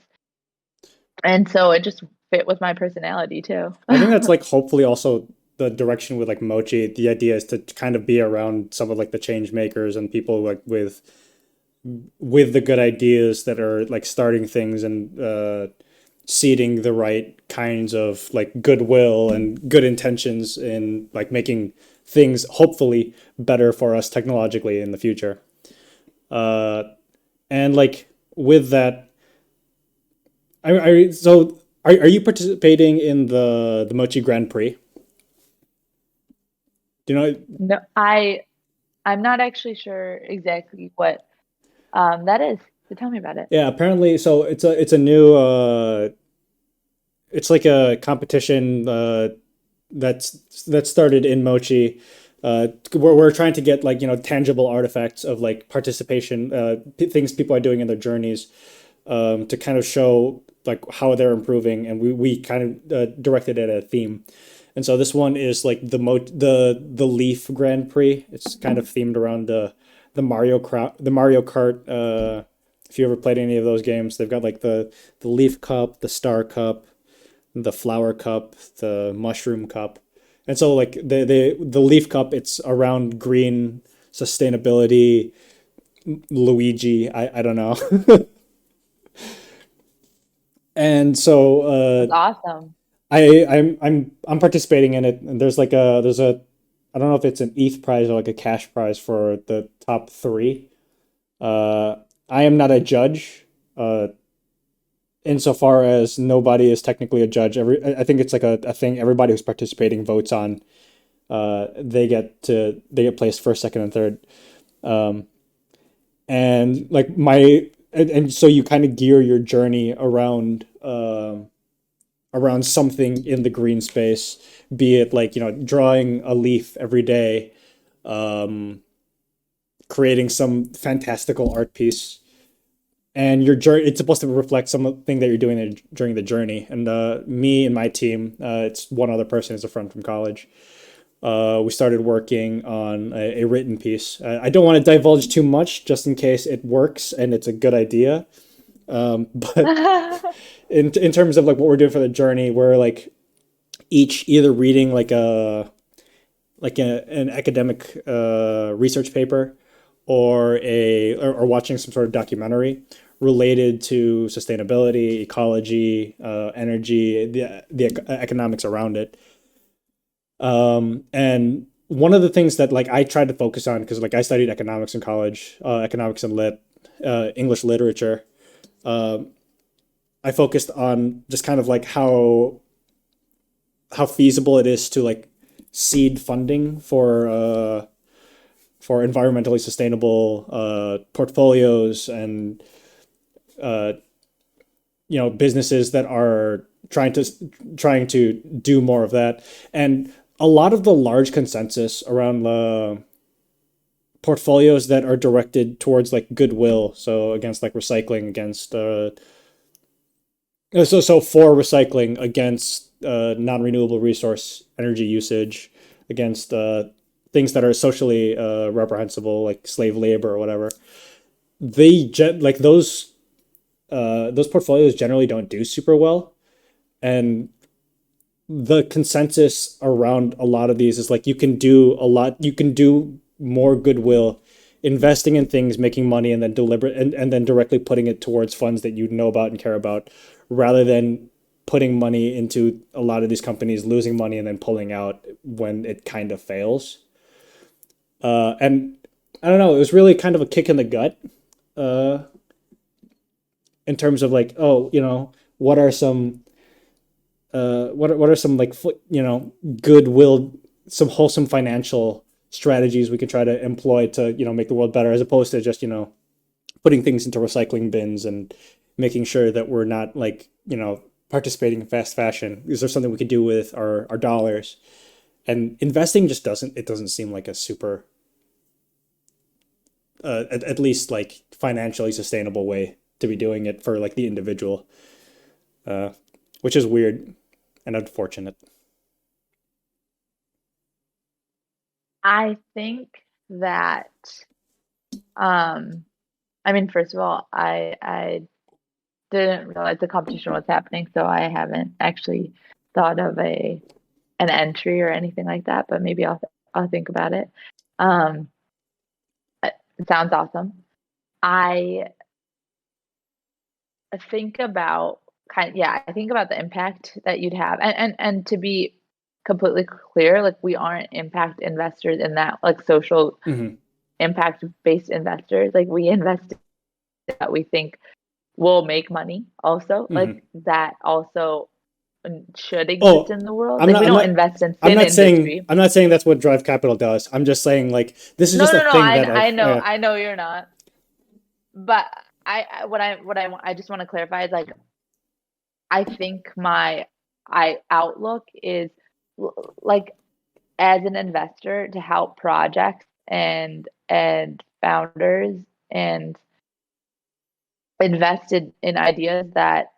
And so it just fit with my personality too. I think that's like hopefully also the direction with like Mochi. The idea is to kind of be around some of like the change makers and people like with the good ideas that are like starting things and seeding the right kinds of like goodwill and good intentions in like making things hopefully better for us technologically in the future. Uh, and like with that, so are you participating in the Mochi Grand Prix? Do you know? No, I'm not actually sure exactly what that is. So tell me about it. Yeah, apparently. So it's a new it's like a competition that started in Mochi. Where we're trying to get like tangible artifacts of like participation, things people are doing in their journeys, to kind of show like how they're improving, and we kind of directed it at a theme. And so this one is like the Leaf Grand Prix. It's kind of themed around the Mario Kart. If you ever played any of those games, they've got like the Leaf Cup, the Star Cup, the Flower Cup, the Mushroom Cup. And so like the Leaf Cup, it's around green sustainability, Luigi. I don't know. And so That's awesome. I'm participating in it, and there's a I don't know if it's an ETH prize or like a cash prize for the top three. I am not a judge, insofar as nobody is technically a judge. I think it's like a thing. Everybody who's participating votes on. They get placed first, second, and third. And like and so you kind of gear your journey around something in the green space, be it like drawing a leaf every day, creating some fantastical art piece, and your journey, it's supposed to reflect something that you're doing during the journey. And me and my team, it's one other person, is a friend from college. We started working on a written piece. I don't want to divulge too much, just in case it works and it's a good idea. But in terms of like what we're doing for the journey, we're like each either reading an academic research paper, or watching some sort of documentary related to sustainability, ecology, energy, the economics around it. And one of the things that like I tried to focus on, because like I studied economics in college, economics and English literature. I focused on just kind of like how feasible it is to like seed funding for environmentally sustainable portfolios, and businesses that are trying to do more of that. And a lot of the large consensus around portfolios that are directed towards like goodwill, so against like recycling, against so for recycling, against non-renewable resource energy usage, against things that are socially reprehensible, like slave labor or whatever. Like those portfolios generally don't do super well. And the consensus around a lot of these is like you can do more goodwill investing in things, making money, and then and then directly putting it towards funds that you know about and care about, rather than putting money into a lot of these companies, losing money, and then pulling out when it kind of fails. And I don't know, it was really kind of a kick in the gut, uh, in terms of like, oh, what are some what are some like goodwill, some wholesome financial strategies we can try to employ to make the world better, as opposed to just putting things into recycling bins and making sure that we're not like participating in fast fashion. Is there something we could do with our dollars? And investing just doesn't seem like a super at least like financially sustainable way to be doing it for like the individual, uh, which is weird and unfortunate. I think that um I mean, first of all, I didn't realize the competition was happening, so I haven't actually thought of a an entry or anything like that, but maybe I'll think about it. Um it sounds awesome. I think about I think about the impact that you'd have. And to be completely clear, like we aren't impact investors in that like social Hmm. impact based investors. Like we invest that we think will make money also. Hmm. Like that also should exist Oh, in the world. I'm Like not. we I'm don't not. invest in I'm thin not saying. industry. I'm not saying that's what Drive Capital does. I'm just saying like this is No, just a no, no. thing that I know you're not. But I just want to clarify is like I think my I outlook is like as an investor to help projects and founders and invested in ideas that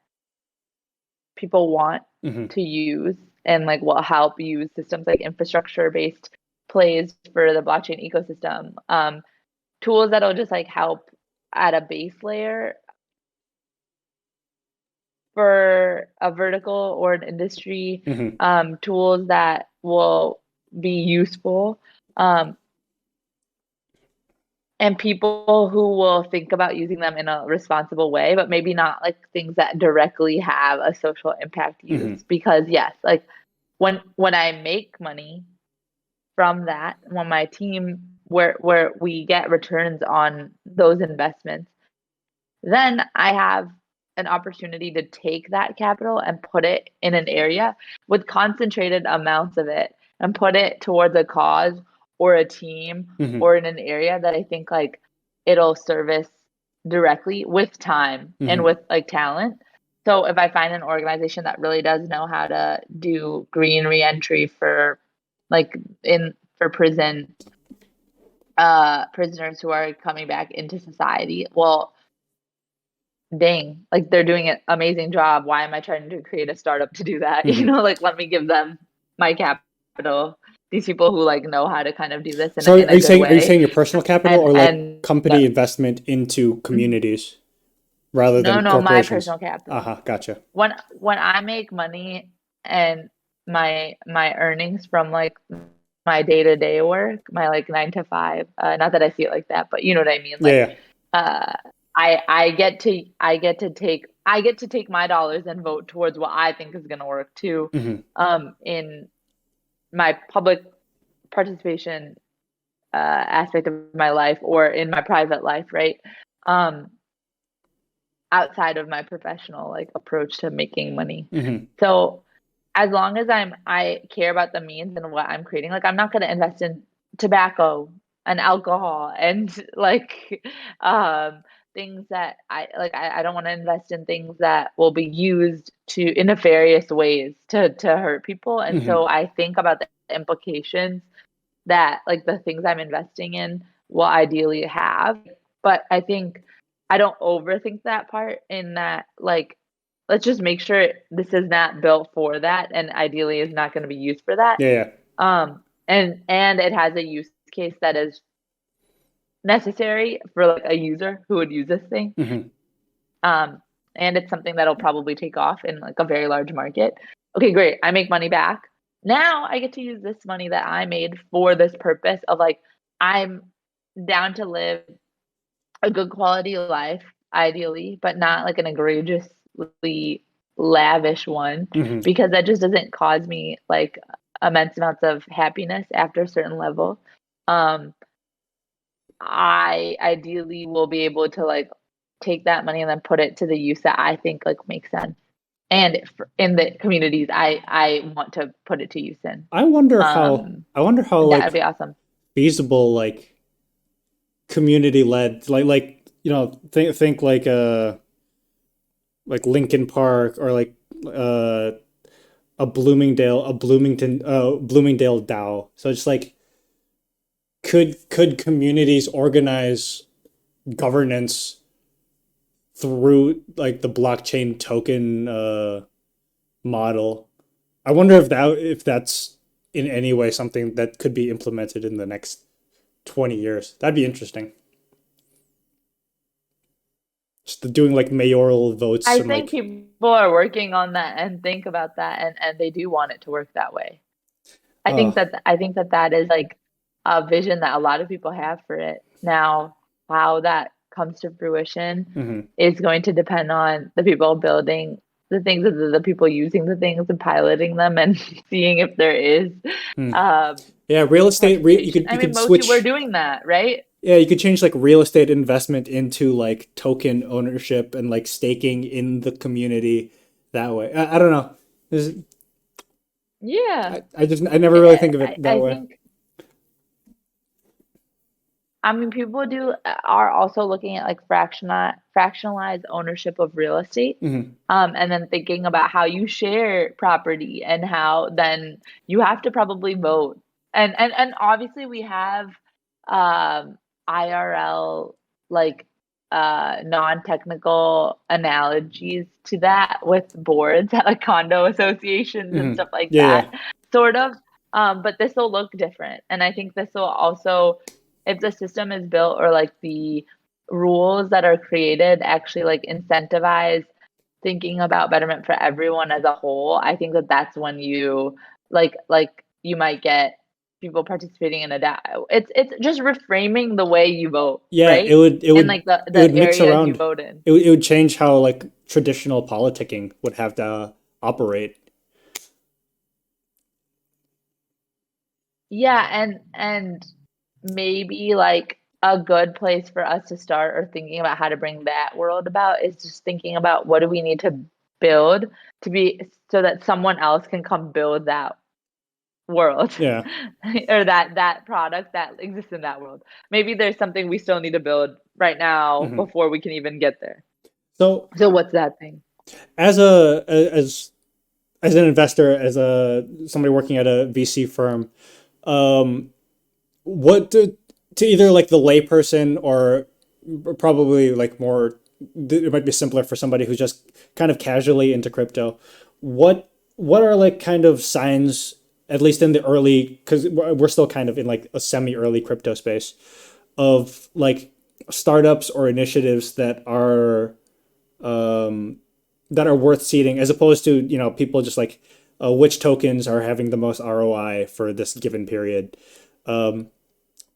people want hmm. to use and like will help use systems like infrastructure based plays for the blockchain ecosystem, tools that'll just like help at a base layer for a vertical or an industry, Hmm. tools that will be useful, um, and people who will think about using them in a responsible way, but maybe not like things that directly have a social impact use. Hmm. Because yes, like when I make money from that, when my team where we get returns on those investments, then I have an opportunity to take that capital and put it in an area with concentrated amounts of it and put it towards a cause or a team Hmm. or in an area that I think like it'll service directly with time and Hmm. with like talent. So if I find an organization that really does know how to do green reentry for like in for prisoners who are coming back into society, well, dang, like they're doing an amazing job. Why am I trying to create a startup to do that? Hmm. Like let me give them my capital. These people who like know how to kind of do this So in are a you good saying way. your personal capital And or like and company investment into communities rather no, than no, my corporations? personal capital. Uh-huh, gotcha. When I make money and my earnings from like my day-to-day work, my like 9 to 5, not that I see it like that, but you know what I mean? Yeah, Like yeah. uh I get to take my dollars and vote towards what I think is gonna work too. Hmm. In my public participation aspect of my life or in my private life, right? Um outside of my professional like approach to making money. Hmm. So as long as I care about the means and what I'm creating, like I'm not going to invest in tobacco and alcohol and like um things that I don't want to invest in things that will be used to in nefarious ways to hurt people. And Hmm. so I think about the implications that like the things I'm investing in will ideally have. But I think I don't overthink that part in that like let's just make sure this is not built for that and ideally is not going to be used for that. Yeah, yeah. And it has a use case that is necessary for like a user who would use this thing. Hmm. Um and it's something that'll probably take off in like a very large market. Okay, great. I make money back. Now I get to use this money that I made for this purpose of like I'm down to live a good quality life, ideally, but not like an egregiously lavish one, Hmm. because that just doesn't cause me like immense amounts of happiness after a certain level. Um, I ideally will be able to like take that money and then put it to the use that I think like makes sense. And in the communities I want to put it to use in. Um, I wonder how that would like be awesome. feasible like community led you know think like Lincoln Park or like uh a Bloomingdale DAO. So it's like could communities organize governance through like the blockchain token model? I wonder if that's in any way something that could be implemented in the next 20 years. That'd be interesting. Just doing like mayoral votes I and think like people are working on that and think about that and they do want it to work that way. uh I think that that is like a vision that a lot of people have for it. Now, how that comes to fruition mhm. is going to depend on the people building the things, the people using the things and piloting them and seeing if there is Hmm. um, Yeah, real estate participation. I you mean, could Mochi, we're switch. doing that, right? Yeah, you could change like real estate investment into like token ownership and like staking in the community that way. I don't know. Yeah. I never really think of it that I way. think I mean, people do are also looking at like fractionalized ownership of real estate, Hmm. and then thinking about how you share property and how then you have to probably vote. And obviously we have um, IRL like non-technical analogies to that with boards at like condo associations and Hmm. stuff like Yeah, that, yeah. sort of. But this will look different, and I think this will also if the system is built or like the rules that are created actually like incentivize thinking about betterment for everyone as a whole, I think that that's when you like you might get people participating in a it's just reframing the way you vote, Yeah, right? And like it the would mix areas you around. vote in. It would change how like traditional politicking would have to operate. Yeah, and maybe like a good place for us to start or thinking about how to bring that world about is just thinking about what do we need to build to be so that someone else can come build that world Yeah. or that product that exists in that world. Maybe there's something we still need to build right now Hmm. before we can even get there. So So what's that thing? as as an investor, as a somebody working at a VC firm, um, what to either like the layperson or probably like more it might be simpler for somebody who's just kind of casually into crypto. What are like kind of signs, at least in the early, because we're still kind of in like a semi-early crypto space, of like startups or initiatives that are worth seeding, as opposed to, people just like, which tokens are having the most ROI for this given period.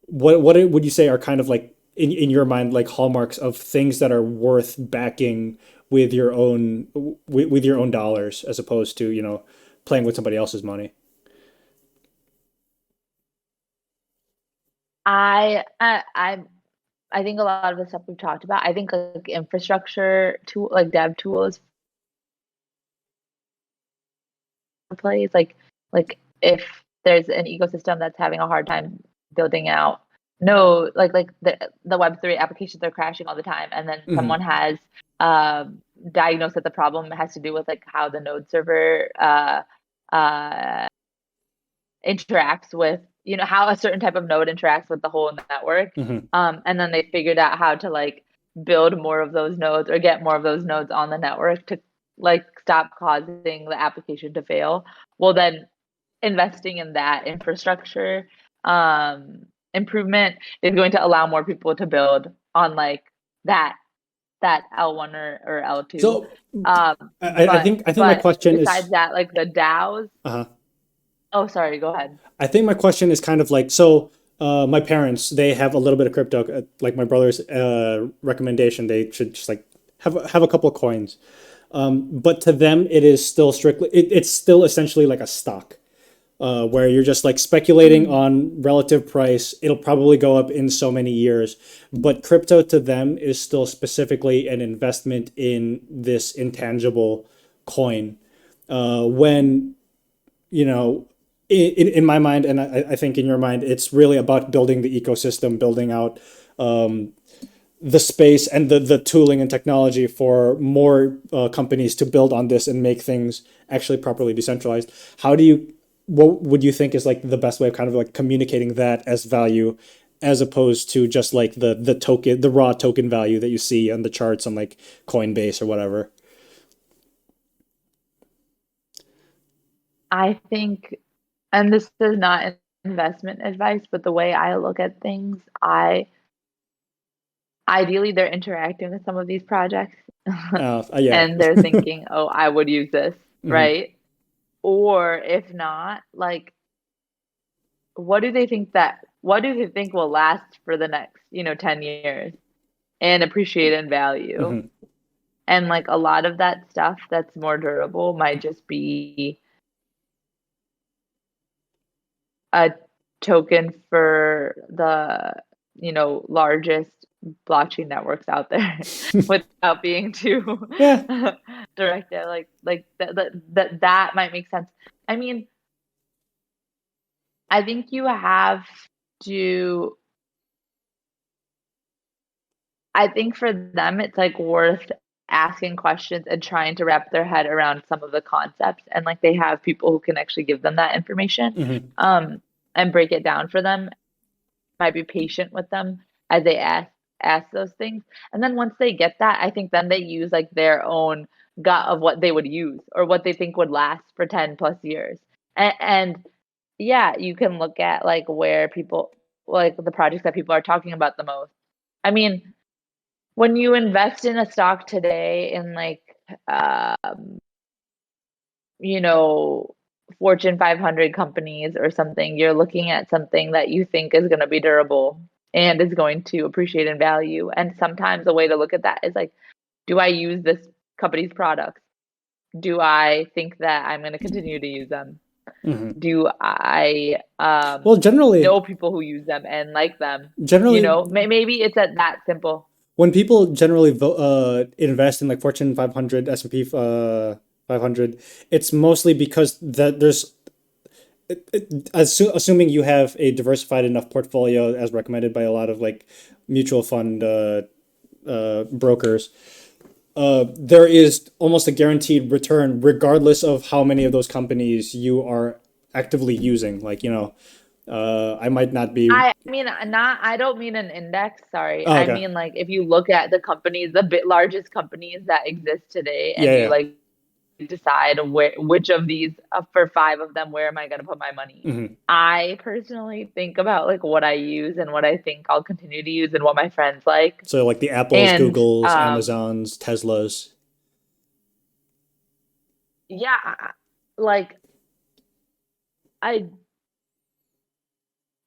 What would you say are kind of like in your mind like hallmarks of things that are worth backing with your own with your own dollars, as opposed to, playing with somebody else's money? I think a lot of the stuff we've talked about, I think like infrastructure tool, like dev tools plays, like if there's an ecosystem that's having a hard time building out, no, like the Web3 applications are crashing all the time, and then Hmm. someone has diagnosed that the problem has to do with like how the node server uh interacts with, how a certain type of node interacts with the whole network. Hmm. And then they figured out how to like build more of those nodes or get more of those nodes on the network to like stop causing the application to fail. Well, then investing in that infrastructure um, improvement is going to allow more people to build on like that L1 or L2. So Um, I think my but question besides is, that, like the DAOs. uh Oh, sorry. Go ahead. I think my question is kind of like, so my parents, they have a little bit of crypto, like my brother's recommendation, they should just like have a couple of coins. But to them, it is still strictly, it's still essentially like a stock, where you're just like speculating Mhm. on relative price. It'll probably go up in so many years, but crypto to them is still specifically an investment in this intangible coin. When, you know, in my mind, and I think in your mind, it's really about building the ecosystem, building out the space and the tooling and technology for more companies to build on this and make things actually properly decentralized. What would you think is like the best way of kind of like communicating that as value, as opposed to just like the raw token value that you see on the charts on like Coinbase or whatever? I think, and this is not investment advice, but the way I look at things, I ideally they're interacting with some of these projects Yeah. and they're thinking, "Oh, I would use this," Hmm. right? Or if not, like what do they think will last for the next, 10 years and appreciate in value? Hmm. And like a lot of that stuff that's more durable might just be a token for the, largest blockchain networks out there without being too Yeah. directed. Like that might make sense. I mean, I think you have to, I think for them it's like worth asking questions and trying to wrap their head around some of the concepts, and like they have people who can actually give them that information Hmm. um and break it down for them, might be patient with them as they ask those things. And then once they get that, I think then they use like their own gut of what they would use or what they think would last for 10 plus years. And yeah, you can look at like where people like the projects that people are talking about the most. I mean, when you invest in a stock today in like um, you know, Fortune 500 companies or something, you're looking at something that you think is going to be durable and is going to appreciate in value. And sometimes a way to look at that is like, do I use this company's products? Do I think that I'm going to continue to use them? Hmm. Do I Well, generally, know people who use them and like them? generally, Maybe it's at that simple. when people generally invest in like Fortune 500, S&P 500, it's mostly because that there's, assuming you have a diversified enough portfolio as recommended by a lot of like mutual fund brokers, there is almost a guaranteed return regardless of how many of those companies you are actively using. Like, I might not be. I mean, not, I don't mean an index, sorry. Oh, I okay. mean, like, if you look at the companies, the largest companies that exist today, Yeah, and you yeah. like decide which of these, for five of them, where am I going to put my money? Hmm. I personally think about like what I use and what I think I'll continue to use and what my friends like. So like the Apples, And Googles, Amazons, Teslas. yeah, like I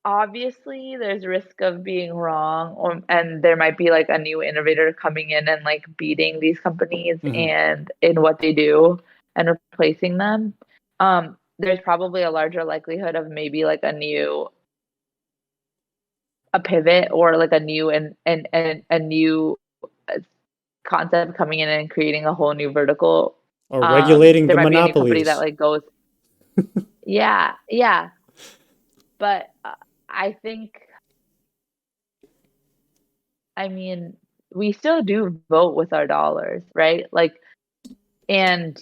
obviously there's risk of being wrong, or and there might be like a new innovator coming in and like beating these companies Hmm. and in what they do and replacing them. There's probably a larger likelihood of maybe like a pivot or like a new and a new uh, concept coming in and creating a whole new vertical. Or regulating There the might be a new company that monopolies. like goes, yeah, yeah, but I think, I mean, we still do vote with our dollars, right? Like, and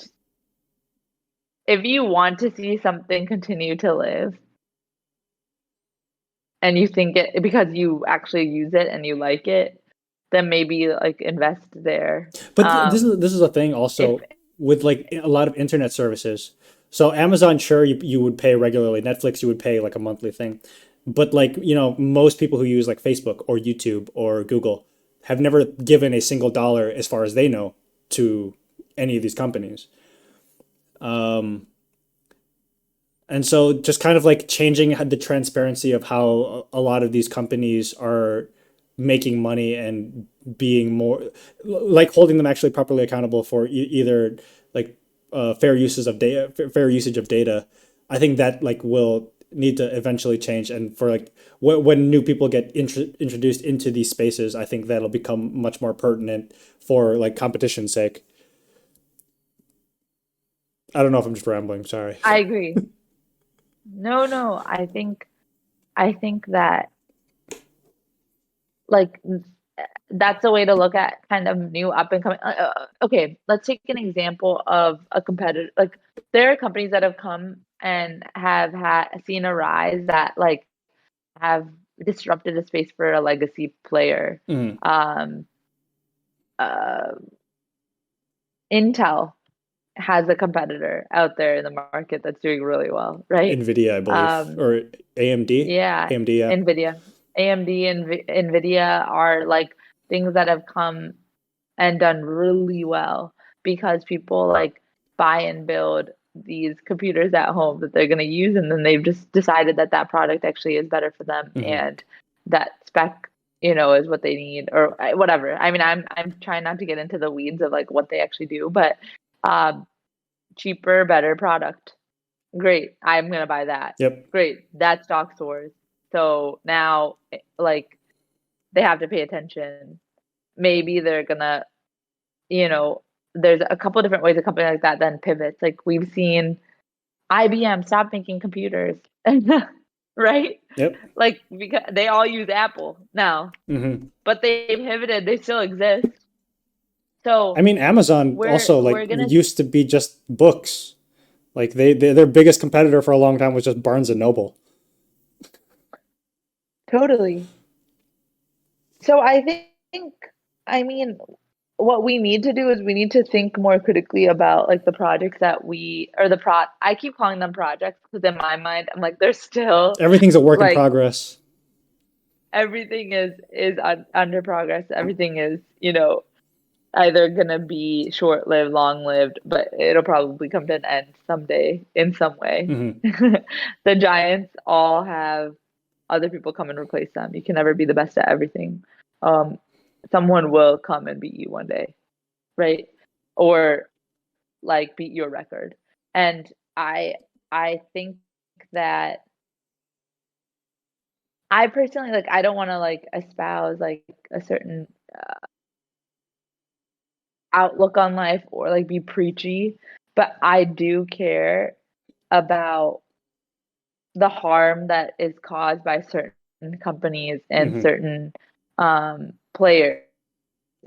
if you want to see something continue to live and you think it because you actually use it and you like it, then maybe like invest there. But this is a thing If also with like a lot of internet services. So Amazon, sure, you would pay regularly. Netflix, you would pay like a monthly thing. But like, most people who use like Facebook or YouTube or Google have never given a single dollar, as far as they know, to any of these companies. And so just kind of like changing the transparency of how a lot of these companies are making money and being more like holding them actually properly accountable for either like fair uses of data, fair usage of data. I think that like will need to eventually change. And for like when new people get introduced into these spaces, I think that'll become much more pertinent for like competition's sake. I don't know if I'm just rambling. Sorry. I agree. No, no, I think that like that's a way to look at kind of new up and coming. Okay, let's take an example of a competitor. Like there are companies that have come and have had seen a rise that like have disrupted the space for a legacy player. Mhm. Um, uh, Intel has a competitor out there in the market that's doing really well, right? Nvidia, I believe, Um, or AMD. yeah, AMD, yeah. Nvidia, AMD, and Nvidia are like things that have come and done really well because people like buy and build these computers at home that they're going to use, and then they've just decided that that product actually is better for them Hmm. and that spec, is what they need or whatever. I mean, I'm trying not to get into the weeds of like what they actually do, but um cheaper, better product. Great. I'm going to buy that. Yep. Great. That stock soars. So now like they have to pay attention. Maybe they're gonna, you know, there's a couple of different ways a company like that then pivots. Like we've seen IBM stop making computers, right? Yep. Like because they all use Apple now, Hmm. but they pivoted. They still exist. I So mean, Amazon also like we're gonna used to be just books. Like their biggest competitor for a long time was just Barnes and Noble. totally. So I think, I mean, what we need to do is we need to think more critically about like the projects that we or the pro. I keep calling them projects because in my mind, I'm like they're still Everything's a work in like progress. everything is under progress. Everything is either gonna be short lived, long lived, but it'll probably come to an end someday in some way. Hmm. The giants all have other people come and replace them. You can never be the best at everything. Um, Someone will come and beat you one day, right? Or like beat your record. And I I think that I personally like I don't want to like espouse like a certain outlook on life or like be preachy, but I do care about the harm that is caused by certain companies and Hmm. certain players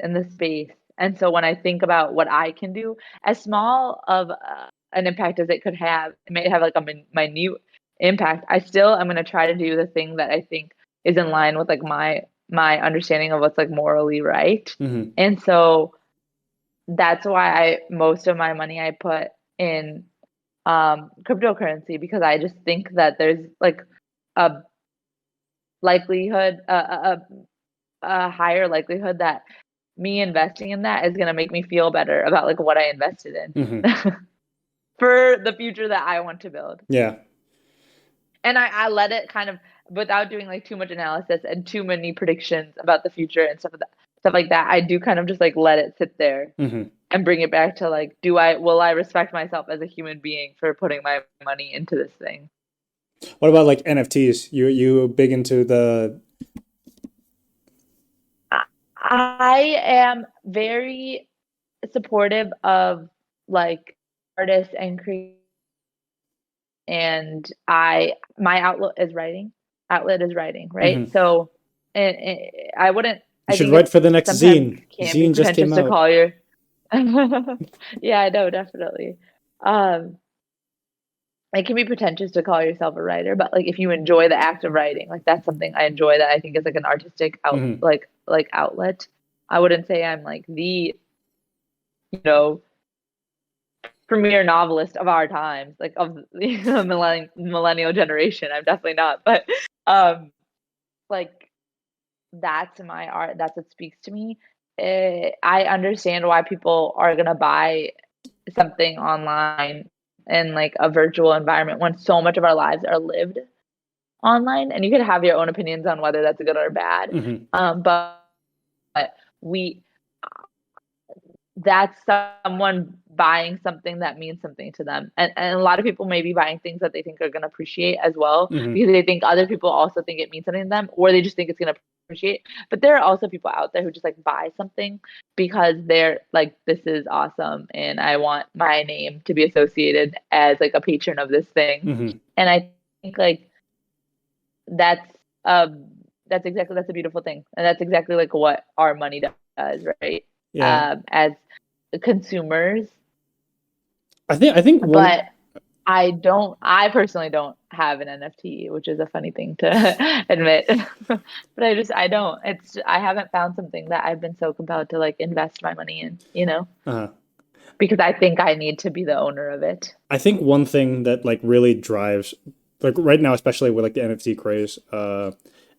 in the space. And so when I think about what I can do, as small of an impact as it could have, it may have like a minute impact. I still am going to try to do the thing that I think is in line with like my understanding of what's like morally right. Mm-hmm. And so that's why most of my money I put in cryptocurrency, because I just think that there's like a likelihood a higher likelihood that me investing in that is going to make me feel better about like what I invested in Mm-hmm. for the future that I want to build. Yeah. And I let it kind of, without doing like too much analysis and too many predictions about the future and stuff like that. I do kind of just like let it sit there Mm-hmm. and bring it back to like, will I respect myself as a human being for putting my money into this thing? What about like NFTs? You big into the I am very supportive of like artists and creators, and my outlet is writing, right? Mm-hmm. So and I wouldn't, You I should think write it for the next sometimes zine. can be Zine just came pretentious to out. call your yeah, I know, definitely. Um it can be pretentious to call yourself a writer, but like if you enjoy the act of writing, like that's something I enjoy that I think is like an artistic Mm-hmm. outlet. I wouldn't say I'm like the, you know, premier novelist of our times, like of the millennial generation. I'm definitely not, but um, like that's my art. That's what speaks to me. I understand why people are gonna buy something online in like a virtual environment when so much of our lives are lived online, and you could have your own opinions on whether that's good or bad. Mm-hmm. But we that's someone buying something that means something to them. And a lot of people may be buying things that they think are going to appreciate as well, Mm-hmm. because they think other people also think it means something to them, or they just think it's going to appreciate. But there are also people out there who just like buy something because they're like, this is awesome and I want my name to be associated as like a patron of this thing. Mm-hmm. And I think like that's um that's a beautiful thing. And that's exactly like what our money does, right? Yeah. As consumers, I think one but I personally don't have an NFT, which is a funny thing to admit. But I don't. I haven't found something that I've been so compelled to like invest my money in, uh because I think I need to be the owner of it. I think one thing that like really drives like right now, especially with like the NFT craze,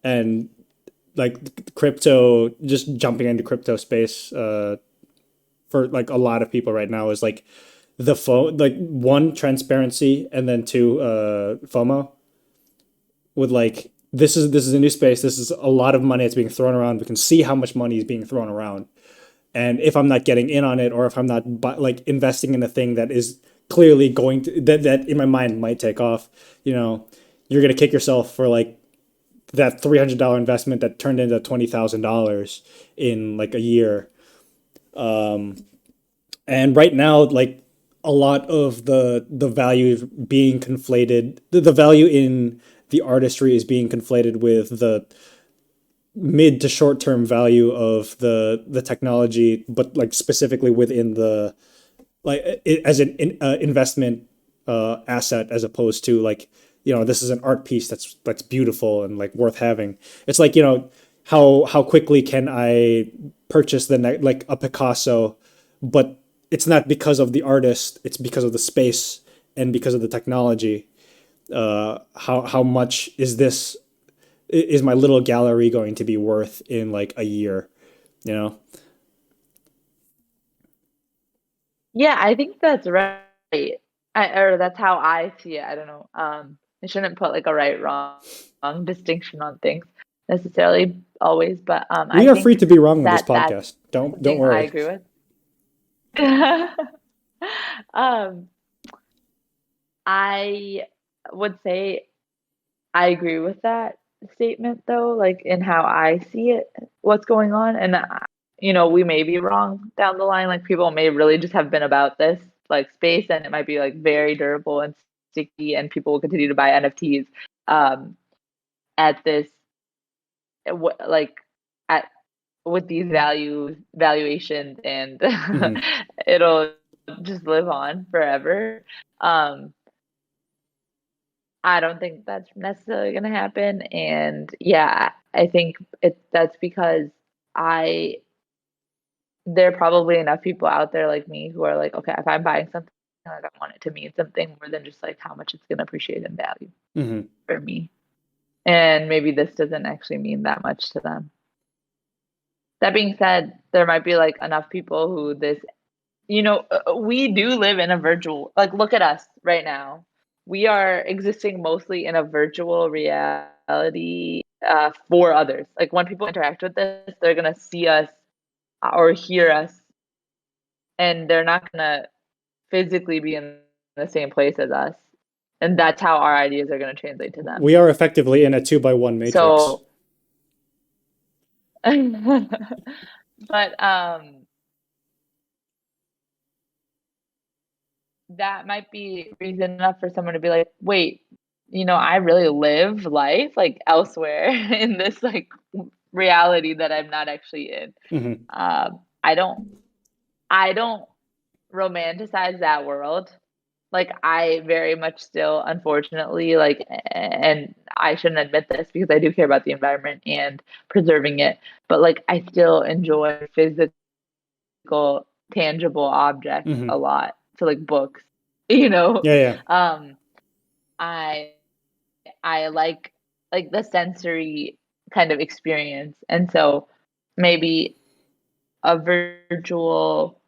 and like crypto, just jumping into crypto space, for like a lot of people right now is like like one, transparency, and then two, FOMO. With like this is a new space. This is a lot of money that's being thrown around. We can see how much money is being thrown around, and if I'm not getting in on it, or if I'm not like investing in a thing that is clearly going to that in my mind might take off, you're gonna kick yourself for like that $300 investment that turned into $20,000 in like a year. And right now, like a lot of the value being conflated, the value in the artistry is being conflated with the mid to short term value of the technology, but like specifically within the like as an investment asset, as opposed to like, this is an art piece that's beautiful and like worth having. It's like, how quickly can I purchase like a Picasso, but it's not because of the artist, it's because of the space and because of the technology. How much is my little gallery going to be worth in like a year, you know? Yeah, I think that's right. Or that's how I see it. I don't know. I shouldn't put like a right wrong distinction on things necessarily always, but We I are free to think be wrong on this that's podcast. Don't something I worry. agree with. um, I would say I agree with that statement though, like in how I see it, what's going on. And, we may be wrong down the line. Like people may really just have been about this like space, and it might be like very durable and sticky, and people will continue to buy NFTs um, at this, like at with these valuations, and Hmm. it'll just live on forever. Um, I don't think that's necessarily going to happen. And yeah, I think that's because I there are probably enough people out there like me who are like, okay, if I'm buying something, like I want it to mean something more than just like how much it's going to appreciate in value Hmm. for me. And maybe this doesn't actually mean that much to them. That being said, there might be like enough people who we do live in a virtual, like, look at us right now. We are existing mostly in a virtual reality for others. Like, when people interact with this, they're going to see us or hear us, and they're not going to physically be in the same place as us. And that's how our ideas are going to translate to them. We are effectively in a 2x1 matrix. So, but that might be reason enough for someone to be like, wait, I really live life like elsewhere in this like reality that I'm not actually in. Hmm. I don't romanticize that world. Like, I very much still, unfortunately, like, and I shouldn't admit this because I do care about the environment and preserving it, but like, I still enjoy physical, tangible objects Hmm. a lot. So like books, you know. Yeah, yeah. Um, I I like the sensory kind of experience, and so maybe a virtual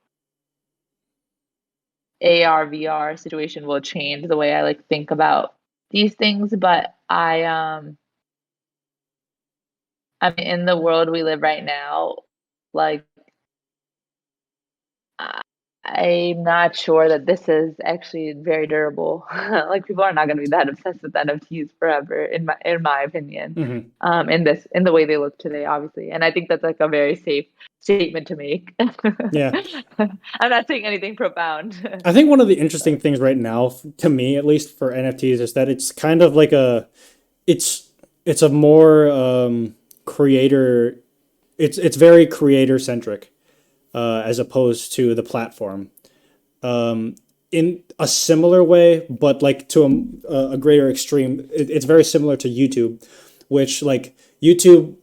AR VR situation will change the way I like think about these things. But I mean, in the world we live right now, like, I- I'm not sure that this is actually very durable. Like, people are not going to be that obsessed with NFTs forever, in my opinion. Hmm. In the way they look today, obviously, and I think that's like a very safe statement to make. Yeah. I'm not saying anything profound. I think one of the interesting But things right now, to me at least, for NFTs is that it's kind of like it's it's a more creator. It's very creator centric as opposed to the platform. In a similar way, but like to a greater extreme, it's very similar to YouTube, which like YouTube,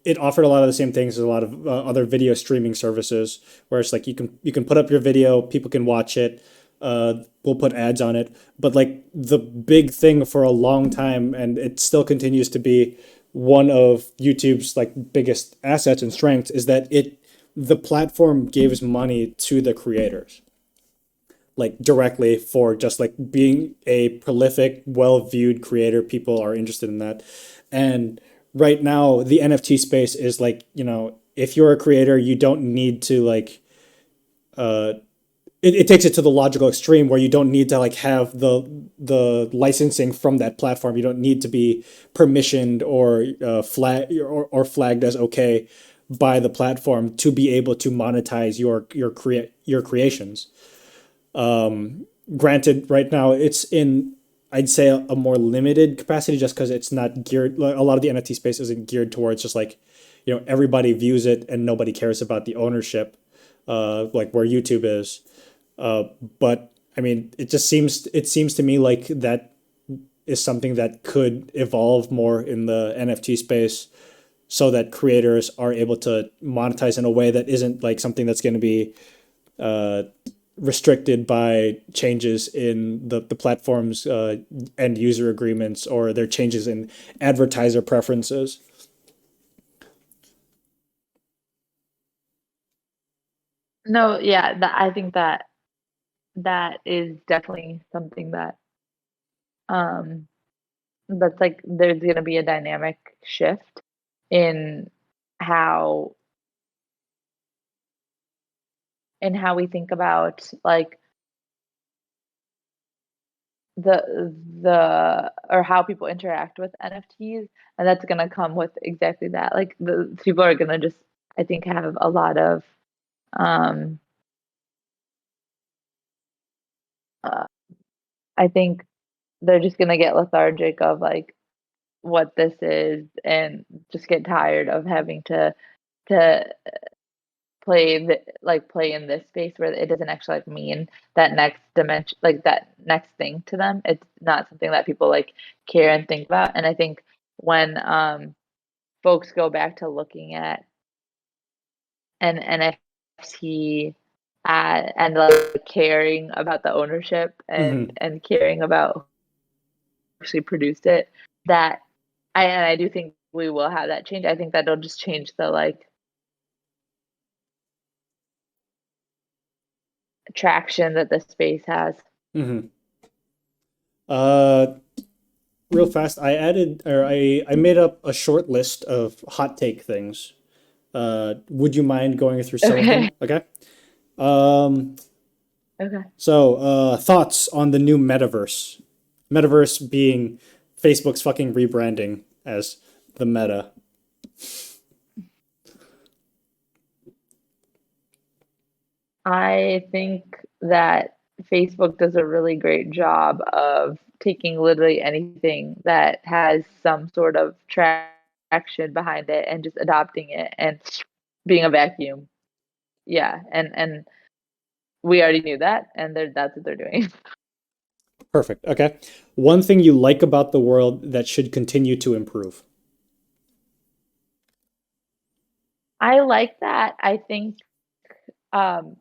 it offered a lot of the same things as a lot of other video streaming services, where it's like you can put up your video, people can watch it, we'll put ads on it, but like the big thing for a long time, and it still continues to be one of YouTube's like biggest assets and strengths, is that the platform gives money to the creators like directly for just like being a prolific, well viewed creator. People are interested in that. And right now, the NFT space is like, if you're a creator, you don't need to like, it takes it to the logical extreme where you don't need to like have the licensing from that platform. You don't need to be permissioned or or flagged as okay by the platform to be able to monetize your creations. Granted, right now it's in, I'd say, a more limited capacity just because it's not geared, like, a lot of the NFT space isn't geared towards just like, everybody views it and nobody cares about the ownership, like where YouTube is. But I mean, it seems to me like that is something that could evolve more in the NFT space so that creators are able to monetize in a way that isn't like something that's going to be restricted by changes in the platform's end user agreements or their changes in advertiser preferences. no, yeah, I think that is definitely something um that's like there's going to be a dynamic shift in how how we think about like the or how people interact with NFTs, and that's gonna come with exactly that. Like, the people are gonna just, I think, have a lot of um uh, I think they're just gonna get lethargic of like what this is and just get tired of having to play in this space where it doesn't actually like mean that next dimension, like that next thing to them. It's not something that people like care and think about. And I think when folks go back to looking at an NFT and like caring about the ownership Hmm. and caring about who actually produced it, that I do think we will have that change. I think that'll just change the like traction that the space has. Hmm. Uh, Real fast, I made up a short list of hot take things. Would you mind going through some of them? Okay. Okay. Um, Okay. Thoughts on the new metaverse? Metaverse being Facebook's fucking rebranding as the meta. I think that Facebook does a really great job of taking literally anything that has some sort of traction behind it and just adopting it and being a vacuum. Yeah, and we already knew that, and that's what they're doing. Perfect. Okay. One thing you like about the world that should continue to improve. I like that. I think um,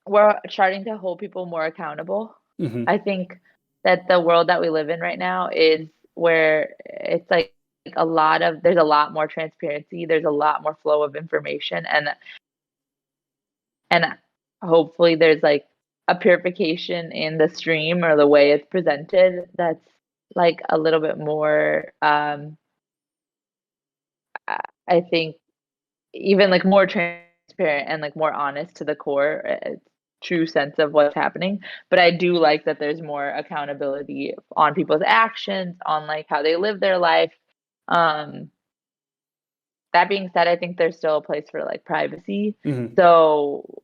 we're starting to hold people more accountable. Hmm. I think that the world that we live in right now is where it's like there's a lot more transparency, there's a lot more flow of information, and hopefully there's like a purification in the stream or the way it's presented that's like a little bit more I think even like more transparent and like more honest to the core true sense of what's happening. But I do like that there's more accountability on people's actions, on like how they live their life. um that being said, I think there's still a place for like privacy. Hmm. So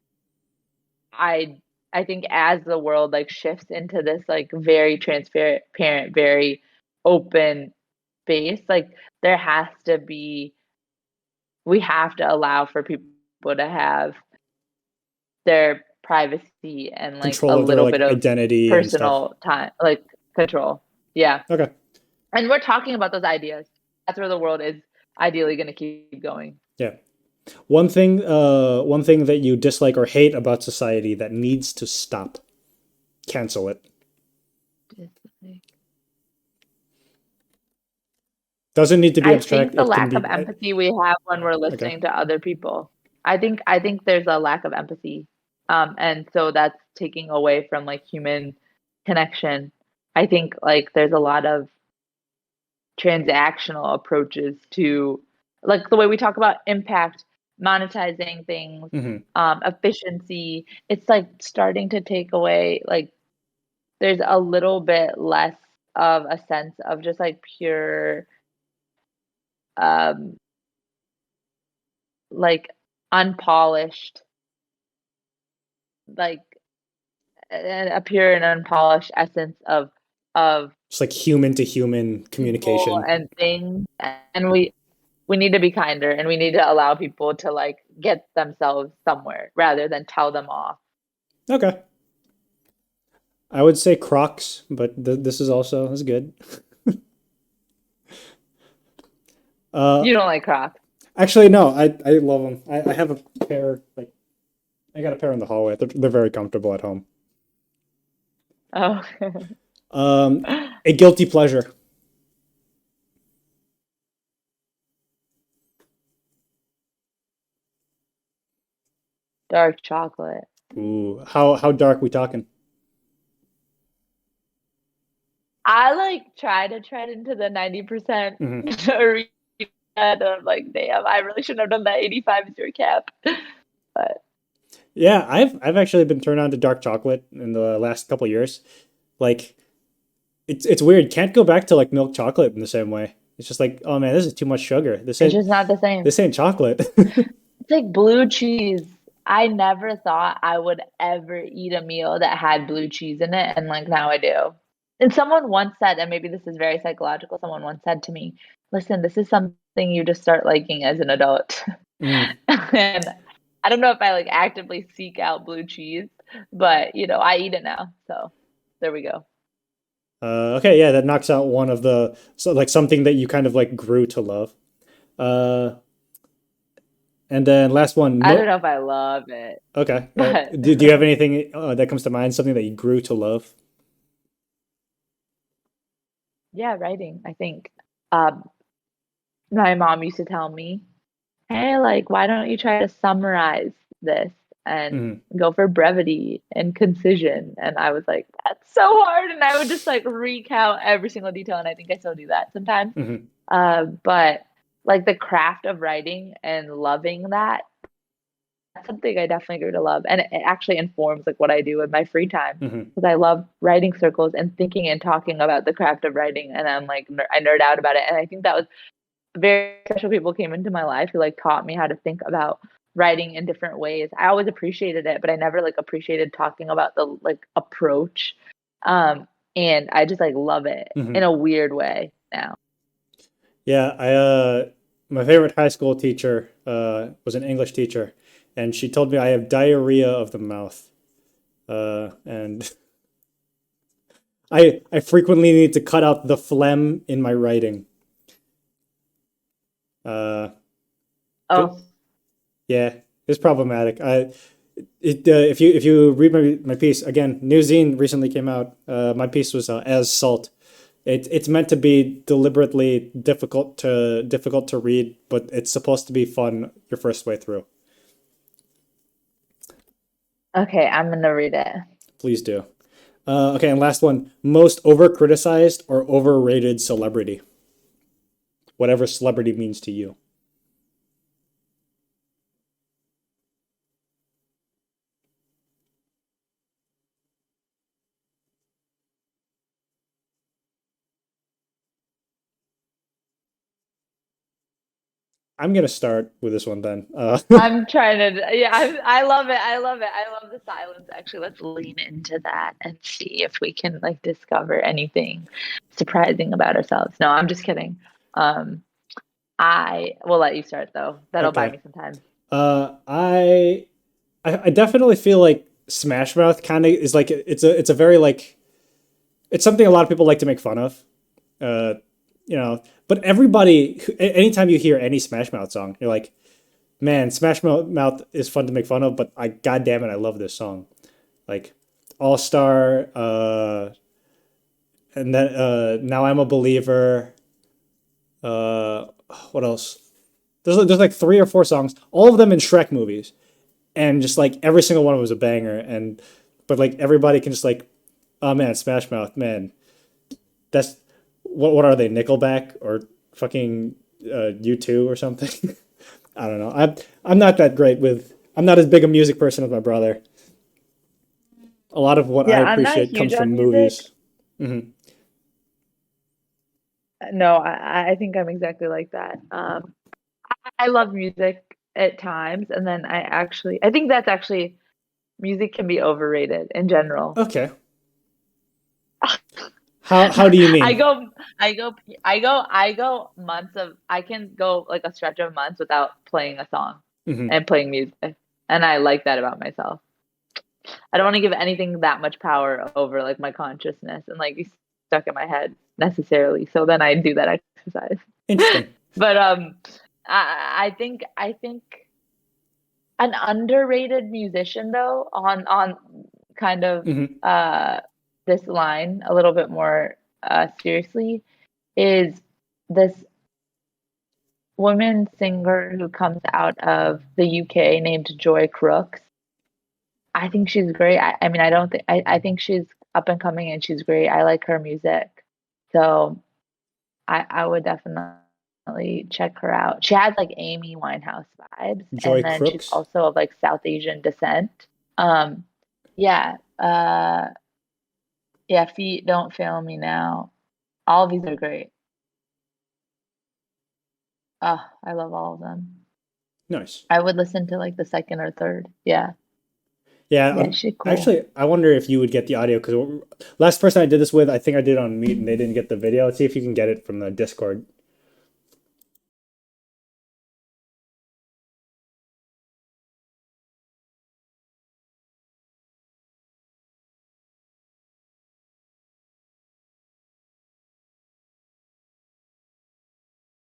i I think as the world like shifts into this like very transparent, very open space, like there has to be we have to allow for people to have their privacy and like a Control of their little like bit of identity and stuff. personal time, like control. Yeah. Okay. And we're talking about those ideas. That's where the world is ideally going to keep going. Yeah. One thing that you dislike or hate about society that needs to stop. Cancel it. Doesn't need to be I abstract. think the It can lack of be empathy we have when we're okay. listening to other people. I think there's a lack of empathy. And so that's taking away from like human connection. I think like there's a lot of transactional approaches to like the way we talk about impact, monetizing things, Hmm. efficiency. It's like starting to take away like there's a little bit less of a sense of just like pure um like unpolished, like a pure and unpolished essence of It's like human to human people communication. and things. And we need to be kinder, and we need to allow people to like get themselves somewhere rather than tell them off. Okay. I would say Crocs, but this is also that's good. Uh, You don't like Crocs. Actually, no, I love them. I have a pair. Like I got a pair in the hallway. They're very comfortable at home. Oh. A guilty pleasure. Dark chocolate. Ooh, how dark we talking? I like try to tread into the 90% Hmm. arena, and I'm like, damn, I really shouldn't have done that. 85 is your cap. But Yeah, I've actually been turned on to dark chocolate in the last couple years. Like it's weird. Can't go back to like milk chocolate in the same way. It's just like, oh man, this is too much sugar. it's just not the same. This ain't chocolate. It's like blue cheese. I never thought I would ever eat a meal that had blue cheese in it, and like now I do. And someone once said, and maybe this is very psychological, someone once said to me, listen, this is something you just start liking as an adult. Mm. And I don't know if I like actively seek out blue cheese, but I eat it now. So there we go. Okay, yeah, that knocks out one of the so like something that you kind of like grew to love. Uh, and then last one. I don't know if I love it, Okay. but Do you have anything that comes to mind? Something that you grew to love? yeah, writing, I think. Um, my mom used to tell me, hey, like, why don't you try to summarize this and Hmm. go for brevity and concision? And I was like, that's so hard. And I would just like recount every single detail. And I think I still do that sometimes. Hmm. But like the craft of writing and loving that, that's something I definitely grew to love. And it actually informs like what I do in my free time Hmm. because I love writing circles and thinking and talking about the craft of writing. And I'm like, I nerd out about it. And I think that was very special people came into my life who like taught me how to think about writing in different ways. I always appreciated it, but I never like appreciated talking about the like approach. And I just like love it in Hmm. a weird way now. Yeah, my favorite high school teacher was an English teacher, and she told me I have diarrhea of the mouth. And I frequently need to cut out the phlegm in my writing. Uh, Oh, yeah, it's problematic. If you read my piece again, New Zine recently came out. My piece was as salt. It's meant to be deliberately difficult to read, but it's supposed to be fun your first way through. okay. I'm gonna read it. Please do. Okay, and last one: most over criticized or overrated celebrity, whatever celebrity means to you. I'm gonna start with this one then. I'm trying to, yeah, I love it. I love it. I love the silence. Actually, let's lean into that and see if we can like discover anything surprising about ourselves. No, I'm just kidding. Um, I will let you start though. That'll buy Okay. me some time. Uh, I I definitely feel like Smash Mouth kind of is like it's a very like it's something a lot of people like to make fun of. Uh, but everybody, anytime you hear any Smash Mouth song, you're like, man, Mouth is fun to make fun of, but I goddamn it, I love this song. Like All Star, and then Now I'm a Believer. Uh, what else? There's like three or four songs, all of them in Shrek movies, and just like every single one was a banger. And but like everybody can just like, oh man, Smash Mouth, man, that's what are they, Nickelback or fucking U2 or something? I don't know. I'm not that great with. I'm not as big a music person as my brother. A lot of what I Yeah, I'm not appreciate huge comes on from music. movies. Hmm. No, I think I'm exactly like that. I love music at times, and then I think that's actually music can be overrated in general. Okay. How do you I mean? go, I go months of, I can go like a stretch of months without playing a song Hmm. and playing music. And I like that about myself. I don't want to give anything that much power over like my consciousness and like be stuck in my head necessarily. So then I do that exercise. Interesting. But I think an underrated musician though on kind of Hmm. uh this line a little bit more seriously is this woman singer who comes out of the UK named Joy Crooks. I think she's great. I mean, I don't think I think she's up and coming and she's great. I like her music. So I would definitely check her out. She has like Amy Winehouse vibes, Joy and then she's Crooks. also of like South Asian descent. Um, yeah, yeah, Feet Don't Fail Me Now. All of these are great. Oh, I love all of them. Nice. I would listen to like the second or third. Yeah. Yeah. Yeah, she's cool. Actually, I wonder if you would get the audio because last person I did this with, I think I did on Meet and they didn't get the video. Let's see if you can get it from the Discord.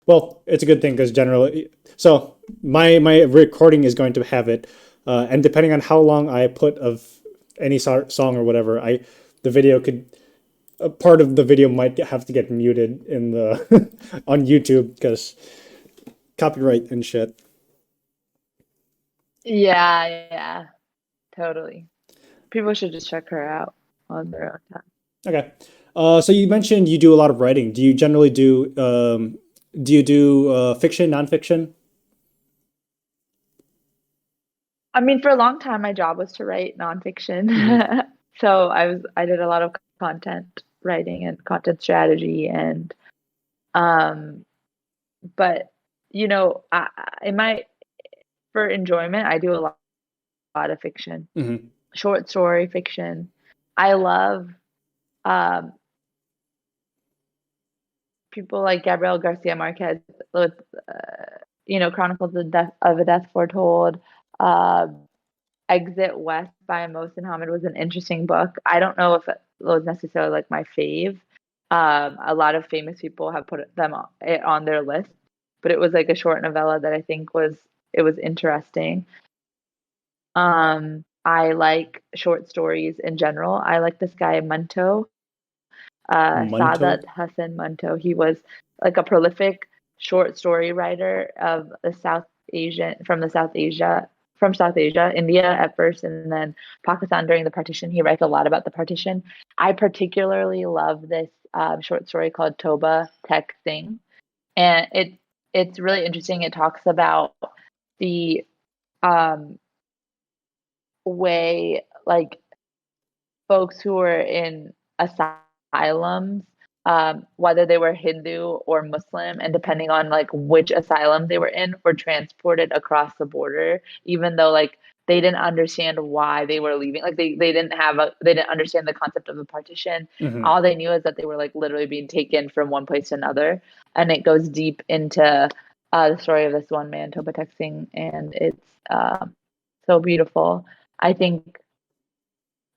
Well, it's a good thing because generally, so my recording is going to have it, and depending on how long I put of any song or whatever, I the video could a part of the video might have to get muted in the on YouTube because copyright and shit. Yeah, yeah, totally. People should just check her out on their own time. Okay. So you mentioned you do a lot of writing. Do you generally do you do fiction, nonfiction? I mean, for a long time, my job was to write Hmm. nonfiction. So I did a lot of content writing and content strategy and um but in my for enjoyment, I do a lot of fiction, Hmm. short story fiction. I love um people like Gabriel Garcia Marquez with Chronicles of a Death Foretold. Uh, Exit West by Mohsin Hamid was an interesting book. I don't know if it was necessarily like my fave. A lot of famous people have put it on their list, but it was like a short novella that I think was interesting. I like short stories in general. I like this guy Munto, Munto. Sadat Hassan Munto. He was like a prolific short story writer of the South Asian from South Asia, India at first, and then Pakistan during the partition. He writes a lot about the partition. I particularly love this short story called Toba Tek Singh, and it's really interesting. It talks about the um, way like folks who were in asylums, whether they were Hindu or Muslim, and depending on like which asylum they were in, were transported across the border, even though like they didn't understand why they were leaving. Like they didn't understand the concept of the partition. Hmm. All they knew is that they were like literally being taken from one place to another. And it goes deep into the story of this one man, Toba Tek Singh, and it's so beautiful. I think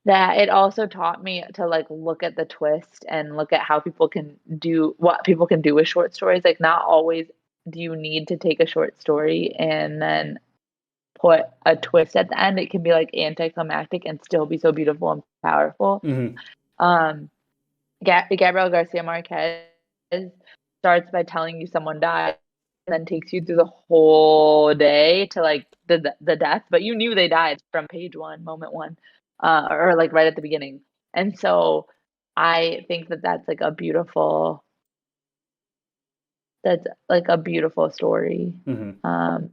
that it also taught me to like look at the twist and look at how people can do what people can do with short stories. Like not always do you need to take a short story and then put a twist at the end. It can be like anticlimactic and still be so beautiful and powerful. Hmm. Um, Gabriel Garcia Marquez starts by telling you someone died and then takes you through the whole day to like the death, but you knew they died from page one, moment one, or like right at the beginning. And so I think that that's like a beautiful story. Hmm. Um,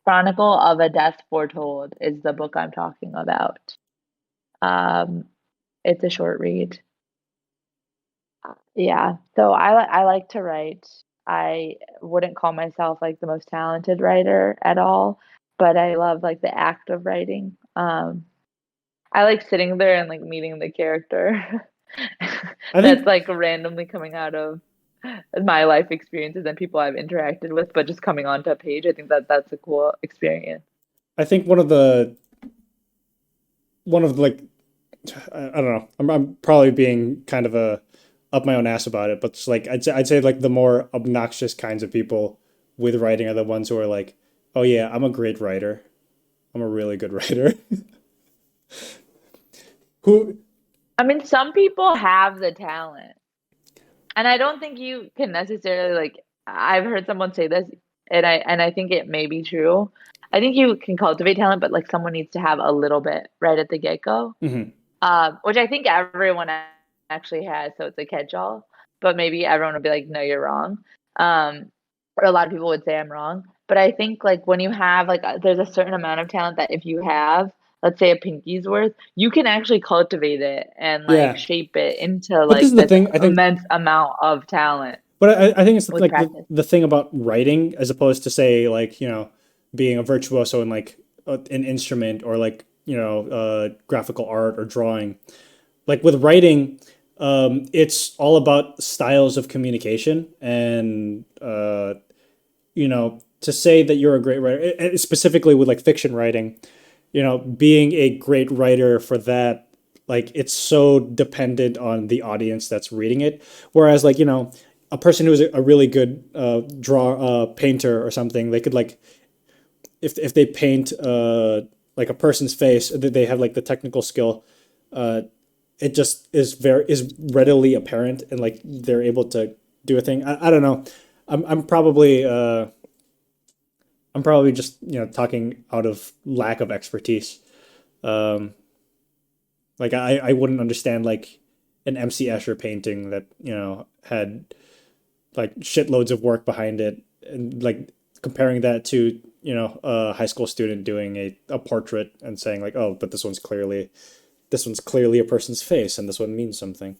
Chronicle of a Death Foretold is the book I'm talking about. Um, it's a short read. Yeah. So I like to write. I wouldn't call myself like the most talented writer at all, but I love like the act of writing. I like sitting there and like meeting the character I that's think like randomly coming out of my life experiences and people I've interacted with, but just coming onto a page. I think that that's a cool experience. I think one of like I don't know. I'm probably being kind of a up my own ass about it, but it's like I'd say like the more obnoxious kinds of people with writing are the ones who are like, oh yeah, I'm a great writer. I'm a really good writer. Who I mean, some people have the talent. And I don't think you can necessarily like I've heard someone say this and I think it may be true. I think you can cultivate talent, but like someone needs to have a little bit right at the get-go. Mhm. Which I think everyone actually has, so it's a catch-all. But maybe everyone would be like, no, you're wrong. Or a lot of people would say I'm wrong. But I think like when you have like there's a certain amount of talent that if you have, let's say a pinky's worth, you can actually cultivate it and like Yeah. shape it into But this like is the this thing. I think immense amount of talent But I think it's with like practice. the thing about writing as opposed to say like, being a virtuoso in like an instrument or like, graphical art or drawing. Like with writing, it's all about styles of communication and, to say that you're a great writer, and specifically with like fiction writing, being a great writer for that, like it's so dependent on the audience that's reading it. Whereas like, a person who's a really good painter or something, they could like if they paint like a person's face, they have like the technical skill. Uh, it just is readily apparent, and like they're able to do a thing. I don't know. I'm probably I'm probably just talking out of lack of expertise. Um, like I wouldn't understand like an MC Escher painting that had like shitloads of work behind it, and like comparing that to a high school student doing a portrait and saying like, oh, but this one's clearly a person's face and this one means something.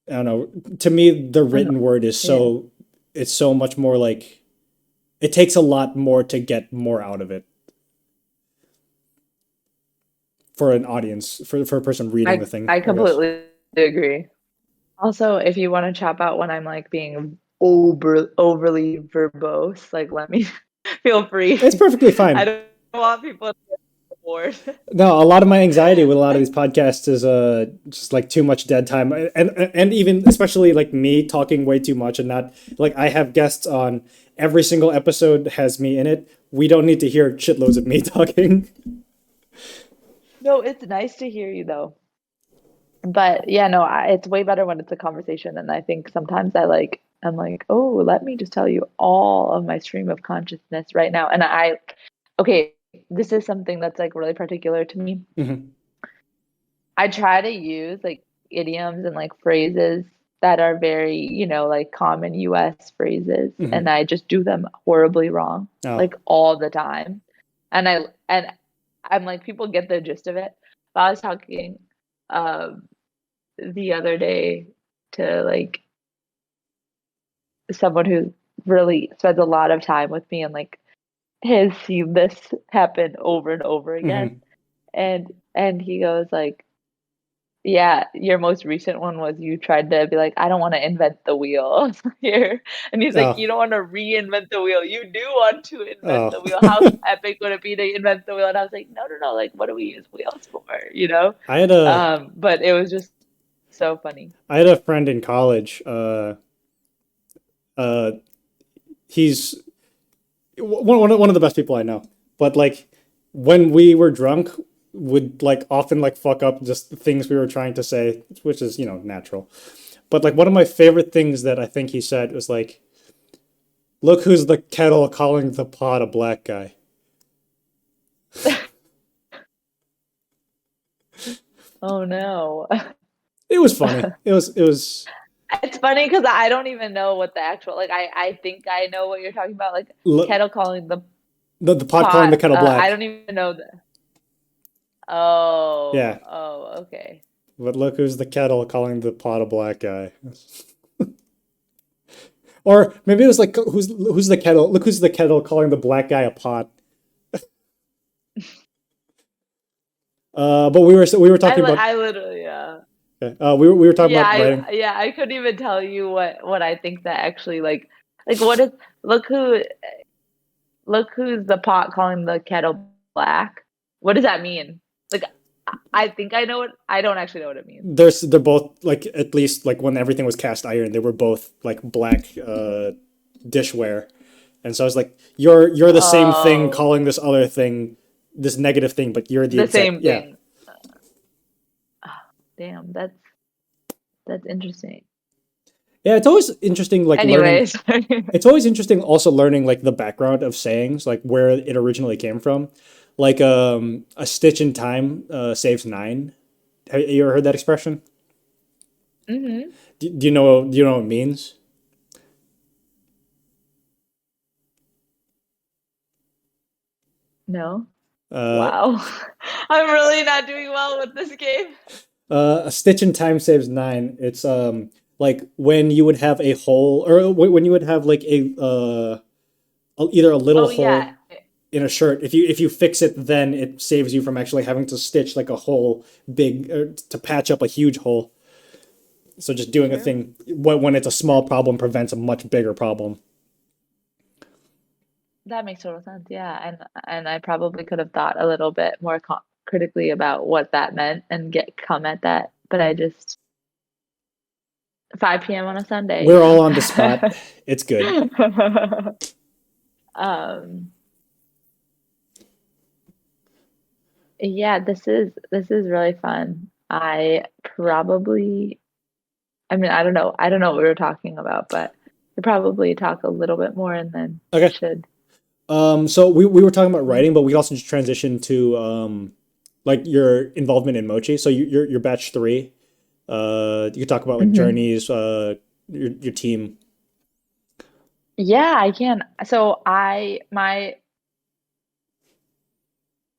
I don't know. To me, the I know. written word is Yeah. it's so much more like it takes a lot more to get more out of it for an audience, for a person reading the thing, I I guess. completely agree. Also, if you want to chop out when I'm like being overly verbose, like let me feel free. It's perfectly I fine. don't want people to get bored. No, a lot of my anxiety with a lot of these podcasts is just like too much dead time, and even especially like me talking way too much and not like I have guests on every single episode has me in it. We don't need to hear shitloads of me talking. No, it's nice to hear you though. But yeah, no, it's way better when it's a conversation. And I think sometimes I'm like, oh, let me just tell you all of my stream of consciousness right now. And okay, this is something that's like really particular to me. Mhm. I try to use like idioms and like phrases that are very, like common US phrases, and Mhm. I just do them horribly wrong, Oh. like all the time. And I'm like, people get the gist of it. But I was talking um the other day to like someone who really spends a lot of time with me and like has seen this happen over and over again. Mhm. And he goes like, yeah, your most recent one was you tried to be like, I don't want to invent the wheel here. And he's like, Oh. you don't want to reinvent the wheel. You do want to invent Oh. the wheel. How epic would it be to invent the wheel? And I was like, no, no, no. Like, what do we use wheels for? I had a But it was just so funny. I had a friend in college. Uh, he's one of the best people I know. But like when we were drunk, would like often like fuck up just things we were trying to say, which is natural. But like one of my favorite things that I think he said was like, "Look who's the kettle calling the pot a black guy." Oh no. It was funny. It was It's funny because I don't even know what the actual like I think I know what you're talking about, like kettle calling the the pot calling pot. the kettle I black. don't even know the oh, Yeah, oh, okay. but look who's the kettle calling the pot a black guy. Or maybe it was like who's the kettle? Look who's the kettle calling the black guy a pot. But we were talking about I literally we were talking yeah, about writing. I couldn't even tell you what I think that actually like what is look who look who's the pot calling the kettle black. What does that mean? Like I think I know it. I don't actually know what it means. They're both like at least like when everything was cast iron, they were both like black dishware, and so I was like, you're the same thing Oh, calling this other thing this negative thing, but you're the the exact same yeah. thing. Damn, that's interesting. Yeah, it's always interesting like learning. Anyways, It's always interesting also learning like the background of sayings, like where it originally came from. Like a stitch in time saves nine. Have you ever heard that expression? hmm Do you know what it means? no. Uh, Wow. I'm really not doing well with this game. a stitch in time saves nine. It's like when you would have a hole, or when you would have like either a little Oh yeah. hole in a shirt. If you fix it, then it saves you from actually having to stitch like a whole big to patch up a huge hole. So just doing a True. thing when it's a small problem prevents a much bigger problem. That makes total sense. Yeah, and I probably could have thought a little bit more critically about what that meant and get come at that, but I just 5 p.m. on a Sunday, We're all on the spot. It's good. um, yeah, this is really fun. I don't know what we were talking about, but we'll probably talk a little bit more and then Okay. should. So we were talking about writing, but we also just transitioned to like your involvement in Mochi. So you're batch three. You could talk about like Mhm. journeys, your team. Yeah, I can. So my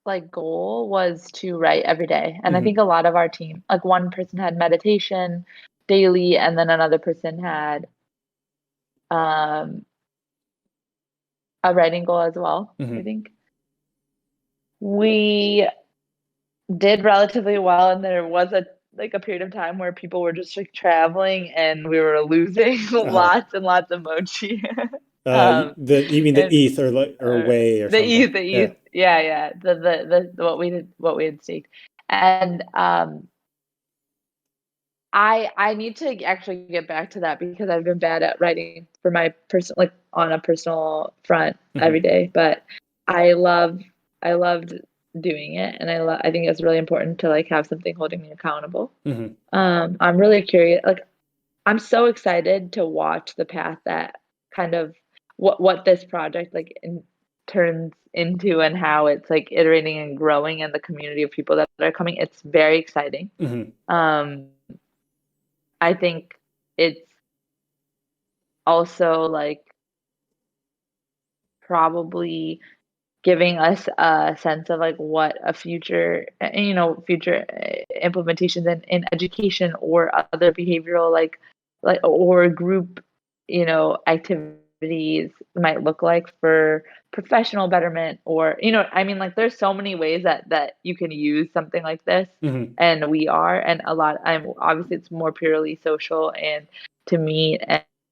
like goal was to write every day. And I Hmm. think a lot of our team, like one person had meditation daily and then another person had um a writing goal as well, I Hmm. think. We did relatively well and there was a period of time where people were just like traveling and we were losing Uh-huh. lots and lots of mochi. Um You mean the and ETH or like or way or the something? East, the Yeah. East, yeah, yeah, the what we had staked, and I need to actually get back to that because I've been bad at writing for my person like on a personal front every Hmm. day, but I love I loved doing it, and I think it's really important to like have something holding me accountable. Hmm. I'm really curious, like I'm so excited to watch the path that kind of what this project turns into and how it's like iterating and growing and the community of people that are coming. It's very exciting. Hmm. Um, I think it's also like probably giving us a sense of like what a future, future implementations in education or other behavioral or group, activities might look like for professional betterment or, I mean, like there's so many ways that you can use something like this. Hmm. And we are, and a lot, obviously it's more purely social and to meet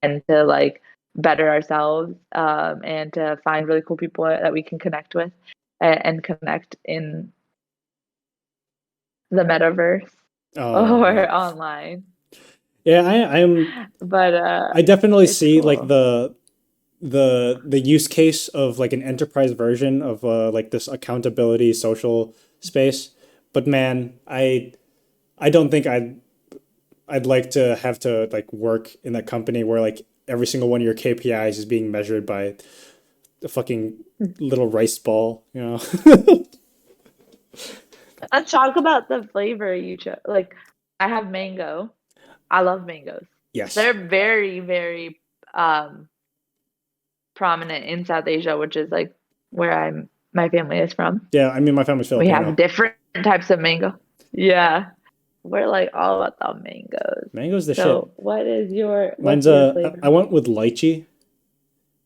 and to like better ourselves and to find really cool people that we can connect with and connect in the metaverse Oh man. or online. Yeah, But I definitely it's see like cool. the use case of like an enterprise version of like this accountability social space. But man, I don't think I'd like to have to like work in a company where like every single one of your KPIs is being measured by a fucking little rice ball, you know? Let's talk about the flavor you chose. Like, I have mango. I love mangoes. Yes. They're very, very prominent in South Asia, which is like where my family is from. Yeah, I mean my family's We have Filipino. different types of mango. Yeah. We're like all about the mangoes. Mango's the shit. So Mine's what's your flavor? I went with lychee.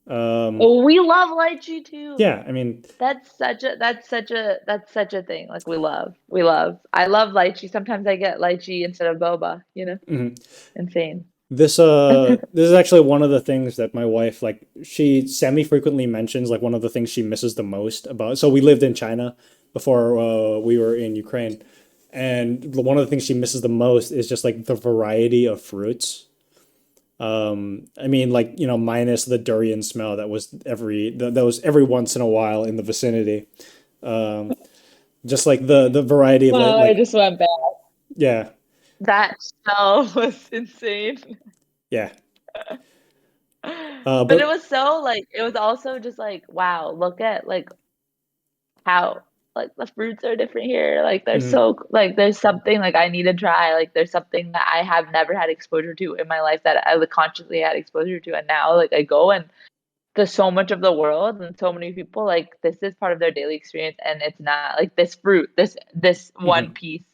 Um, Oh, we love lychee too. yeah, I mean, That's such a thing. Like we love. I love lychee. Sometimes I get lychee instead of boba, mhm. Insane. This is actually one of the things that my wife like she semi frequently mentions like one of the things she misses the most about. So we lived in China before we were in Ukraine, and one of the things she misses the most is just like the variety of fruits. I mean, like minus the durian smell that was that was every once in a while in the vicinity. Um, just like the variety of Oh, I like just went back. yeah, That smell was insane. yeah. But it But was so like it was also just like, wow, look at like how like the fruits are different here. Like they're mhm, so like there's something like I need to try. Like there's something that I have never had exposure to in my life that I like consciously had exposure to. And now like I go and there's so much of the world and so many people like this is part of their daily experience and it's not like this fruit, this one mhm. piece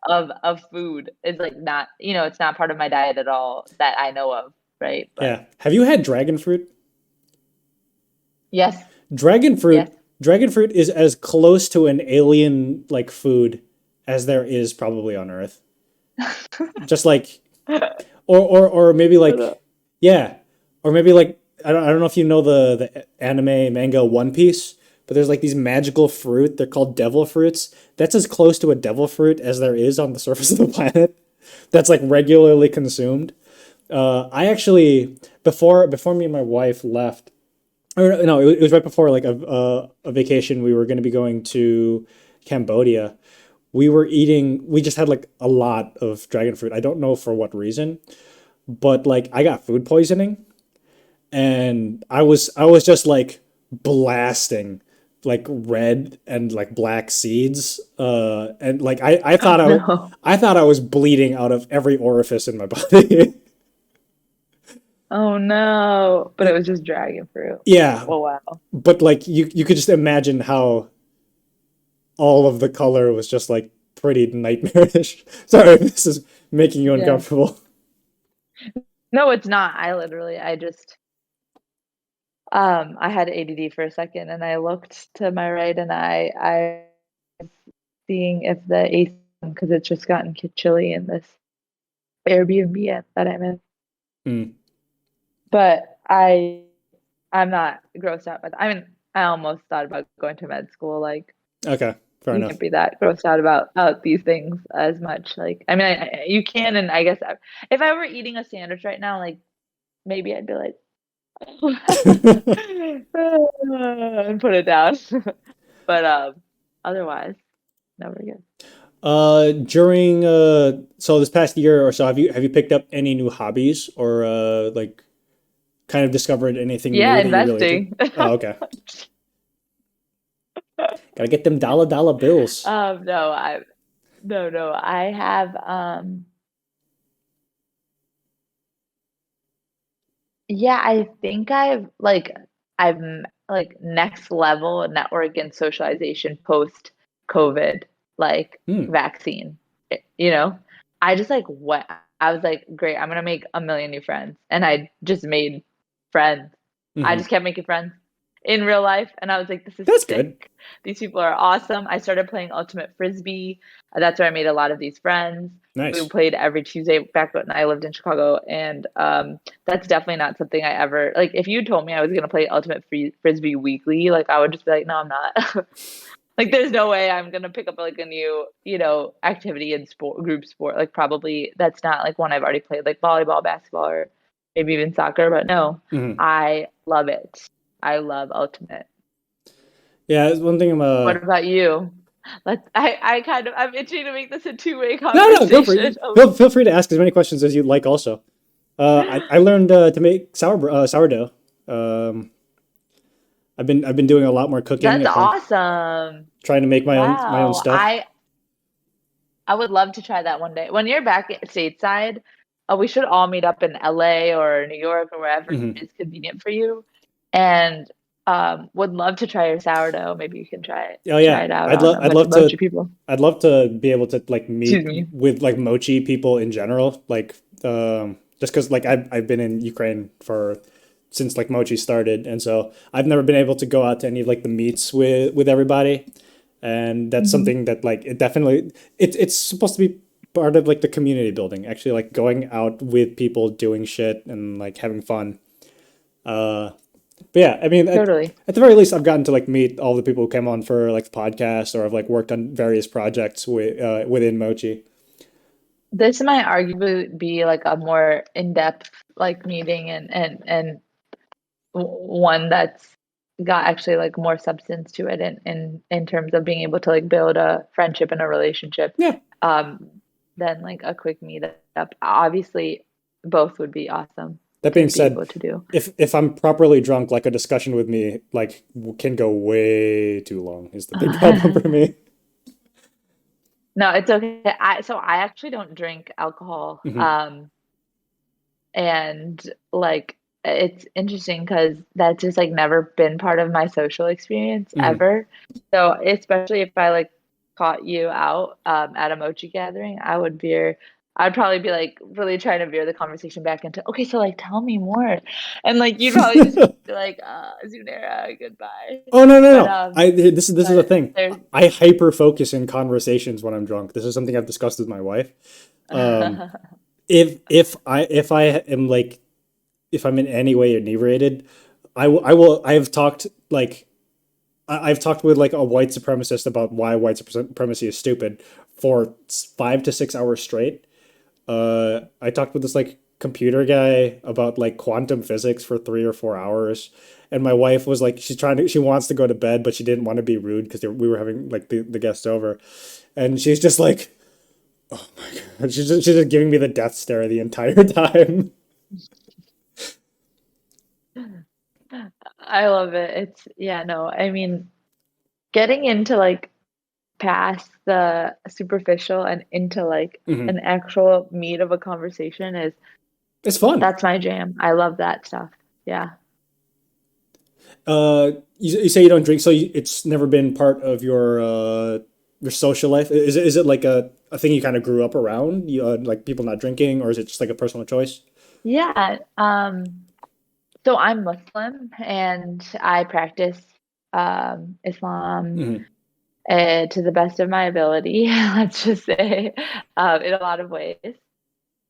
of food is like not, it's not part of my diet at all that I know of, right? But Yeah. Have you had dragon fruit? yes, Dragon yes. fruit, dragon fruit is as close to an alien like food as there is probably on Earth. Just like or maybe like yeah, or maybe like I don't know if you know the anime manga One Piece, but there's like these magical fruit. They're called devil fruits. That's as close to a devil fruit as there is on the surface of the planet. That's like regularly consumed. I actually before me and my wife left, or no, it was right before like a vacation. We were going to be going to Cambodia. We just had like a lot of dragon fruit. I don't know for what reason, but like I got food poisoning, and I was just like blasting like red and like black seeds, and like Oh no. I thought I was bleeding out of every orifice in my body. Oh no. But it was just dragon fruit. Yeah, Oh wow. but like you could just imagine how all of the color was just like pretty nightmarish. Sorry if this is making you Yeah. uncomfortable. No, it's not. I just I had ADD for a second and I looked to my right and I seeing if the AC, because it's just gotten chilly in this Airbnb that I'm in. Mm, But I'm not grossed out by that. I mean, I almost thought about going to med school. Like, okay, fair you enough. can't be that grossed out about these things as much. Like, I mean, you can, and I guess if I were eating a sandwich right now, like maybe I'd be like, and put it down. But otherwise, no, we're good. During so this past year or so, have you picked up any new hobbies or like kind of discovered anything Yeah, new that you're really into? investing. Oh, okay. Gotta get them dollar bills. No, no, I have yeah, I think I've like next level network and socialization post COVID, like Hmm. vaccine. You know, I just like what I was like, great, I'm gonna make a million new friends, and I just made friends. I Hmm. just kept making friends in real life, and I was like, this is That's good. sick. These people are awesome. I started playing ultimate frisbee. That's where I made a lot of these friends. We Nice. played every Tuesday back when I lived in Chicago, and that's definitely not something I ever like. If you told me I was gonna play ultimate frisbee weekly, like I would just be like, no, I'm not. Like, there's no way I'm gonna pick up like a new, activity in group sport. Like, probably that's not like one I've already played, like volleyball, basketball, or maybe even soccer. But no, Hmm. I love it. I love ultimate. Yeah, it's one thing What about you? I'm itching to make this a two-way no, go for conversation. it. Feel free to ask as many questions as you'd like. Also, I learned to make sourdough. Um, I've been doing a lot more cooking. That's I'm awesome. trying to make my own Wow. stuff. I would love to try that one day. When you're back at stateside, we should all meet up in LA or New York or wherever Hmm. is convenient for you. And would love to try your sourdough. Maybe you can Oh try yeah, it out on a I'd bunch love of mochi to people. I'd love to be able to like Excuse meet me. with like mochi people in general, like just because like I've been in Ukraine for since like mochi started, and so I've never been able to go out to any of like the meets with everybody, and that's Hmm. something that like it definitely it's supposed to be part of like the community building, actually like going out with people doing shit and like having fun. Uh, but yeah, I mean, Totally. at the very least, I've gotten to like meet all the people who came on for like the podcast, or have like worked on various projects within Mochi. This might arguably be like a more in-depth like meeting and one that's got actually like more substance to it in terms of being able to like build a friendship and a relationship Yeah. um than like a quick meetup. Obviously, both would be awesome That to being be said, able to do. if I'm properly drunk, like a discussion with me like can go way too long. Is the big problem for me. No, it's okay. I actually don't drink alcohol. Hmm. And like it's interesting because that's just like never been part of my social experience Hmm. ever. So especially if I like caught you out at a mochi gathering, I'd probably be like really trying to veer the conversation back into, okay, so like tell me more. And like you'd probably just be like, Zunaira, goodbye. Oh no, no, But no! I this is the but thing. there's I hyper focus in conversations when I'm drunk. This is something I've discussed with my wife. Um, if I am like if I'm in any way inebriated, I have talked like I've talked with like a white supremacist about why white supremacy is stupid for 5 to 6 hours straight. I talked with this like computer guy about like quantum physics for 3 or 4 hours. And my wife was like, she wants to go to bed, but she didn't want to be rude because we were having like the guest over. And she's just like, oh my God. She's just giving me the death stare the entire time. I love it. It's yeah, no, I mean, getting into like past the superficial and into like Mhm. an actual meat of a conversation is It's fun. that's my jam. I love that stuff. Yeah. You say you don't drink, so it's never been part of your social life. Is it like a thing you kind of grew up around? Like people not drinking, or is it just like a personal choice? Yeah. So I'm Muslim and I practice Islam Hmm. to the best of my ability, let's just say, in a lot of ways.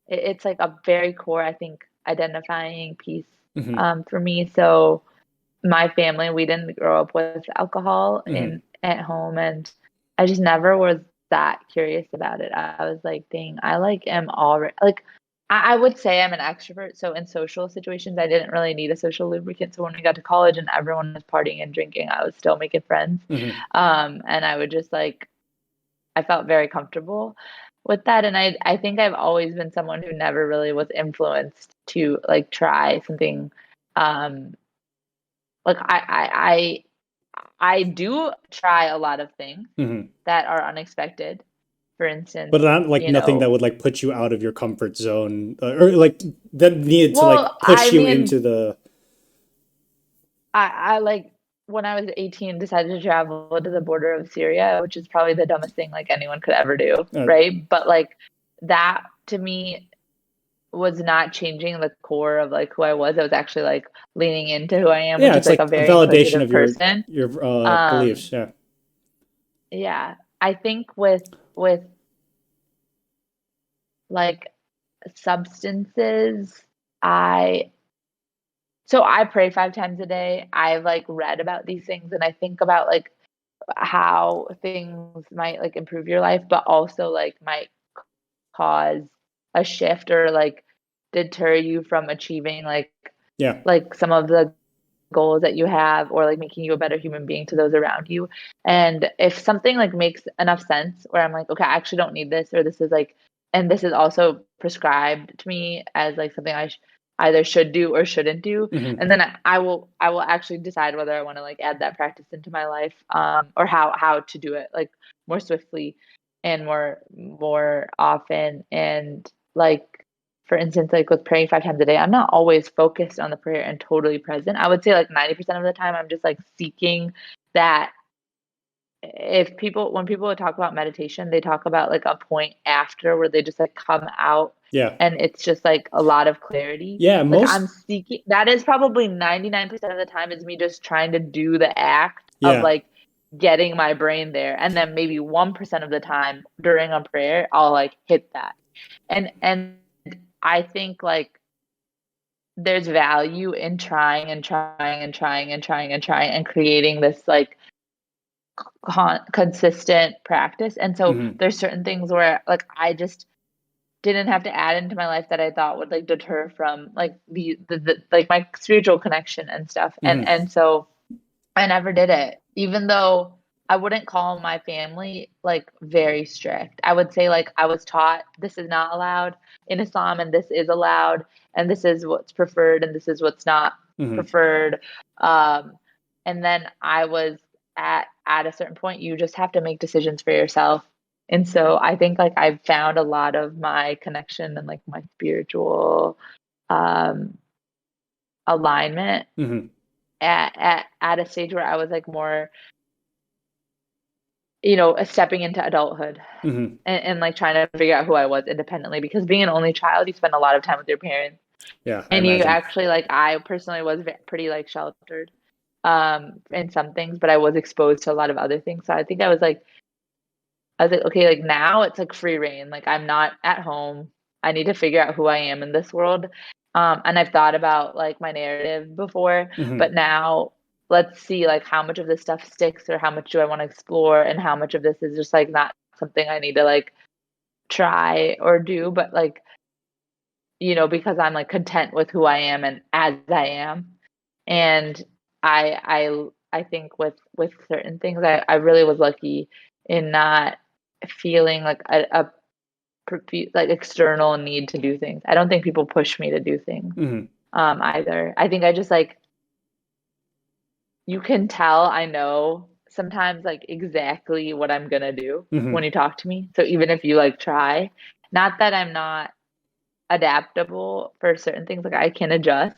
It's like a very core, I think, identifying piece Hmm. for me. So my family, we didn't grow up with alcohol Hmm. in at home, and I just never was that curious about it. I was like, dang, I like am already like I would say I'm an extrovert, so in social situations I didn't really need a social lubricant. So when we got to college and everyone was partying and drinking, I was still making friends. Hmm. And I would just like I felt very comfortable with that. And I think I've always been someone who never really was influenced to like try something um like I do try a lot of things Hmm. that are unexpected. For instance, But not like you nothing that know, would like put you out of your comfort zone, or like that needed to like well, push I you into mean, the. I like when I was 18 decided to travel to the border of Syria, which is probably the dumbest thing like anyone could ever do, Uh, right? But like that to me was not changing the core of like who I was. I was actually like leaning into who I am, which yeah, is it's like a like a very validation inquisitive of your person. your Um, beliefs. Yeah. yeah, I think with like substances, I so I pray 5 times a day. I've like read about these things and I think about like how things might like improve your life, but also like might cause a shift or like deter you from achieving Yeah. like some of the goals that you have or like making you a better human being to those around you. And if something like makes enough sense where I'm like, okay, I actually don't need this, or this is like, and this is also prescribed to me as like something either should do or shouldn't do, Hmm. and then I will actually decide whether I want to like add that practice into my life, or how to do it like more swiftly and more often. And like for instance, like with praying 5 times a day, I'm not always focused on the prayer and totally present. I would say like 90% of the time, I'm just like seeking that. If people, when people would talk about meditation, they talk about like a point after where they just like come out Yeah. and it's just like a lot of clarity. Yeah. Like I'm Most. seeking, that is probably 99% of the time is me just trying to do the act of Yeah. like getting my brain there. And then maybe 1% of the time during a prayer, I'll like hit that. And I think like there's value in trying and trying and trying and trying and trying and creating this like consistent practice. And so Hmm. there's certain things where like I just didn't have to add into my life that I thought would like deter from like the like my spiritual connection and stuff. And Hmm. so I never did it, even though I wouldn't call my family like very strict. I would say like I was taught this is not allowed in Islam and this is allowed and this is what's preferred and this is what's not Hmm. preferred. Um, and then I was at a certain point, you just have to make decisions for yourself. And so I think like I've found a lot of my connection and like my spiritual um alignment Hmm. at a stage where I was like more, stepping into adulthood Hmm. and like trying to figure out who I was independently because being an only child, you spend a lot of time with your parents Yeah. I and you imagine. actually like I personally was pretty like sheltered in some things, but I was exposed to a lot of other things. So I was like, okay, like now it's like free reign. Like I'm not at home. I need to figure out who I am in this world. And I've thought about like my narrative before, Hmm. but now let's see like how much of this stuff sticks or how much do I want to explore and how much of this is just like not something I need to like try or do. But like because I'm like content with who I am and as I am. And I think with certain things, I really was lucky in not feeling like like external need to do things. I don't think people push me to do things Hmm. either. I think I just like, you can tell I know sometimes like exactly what I'm gonna do Hmm. when you talk to me. So even if you like try, not that I'm not adaptable for certain things, like I can adjust.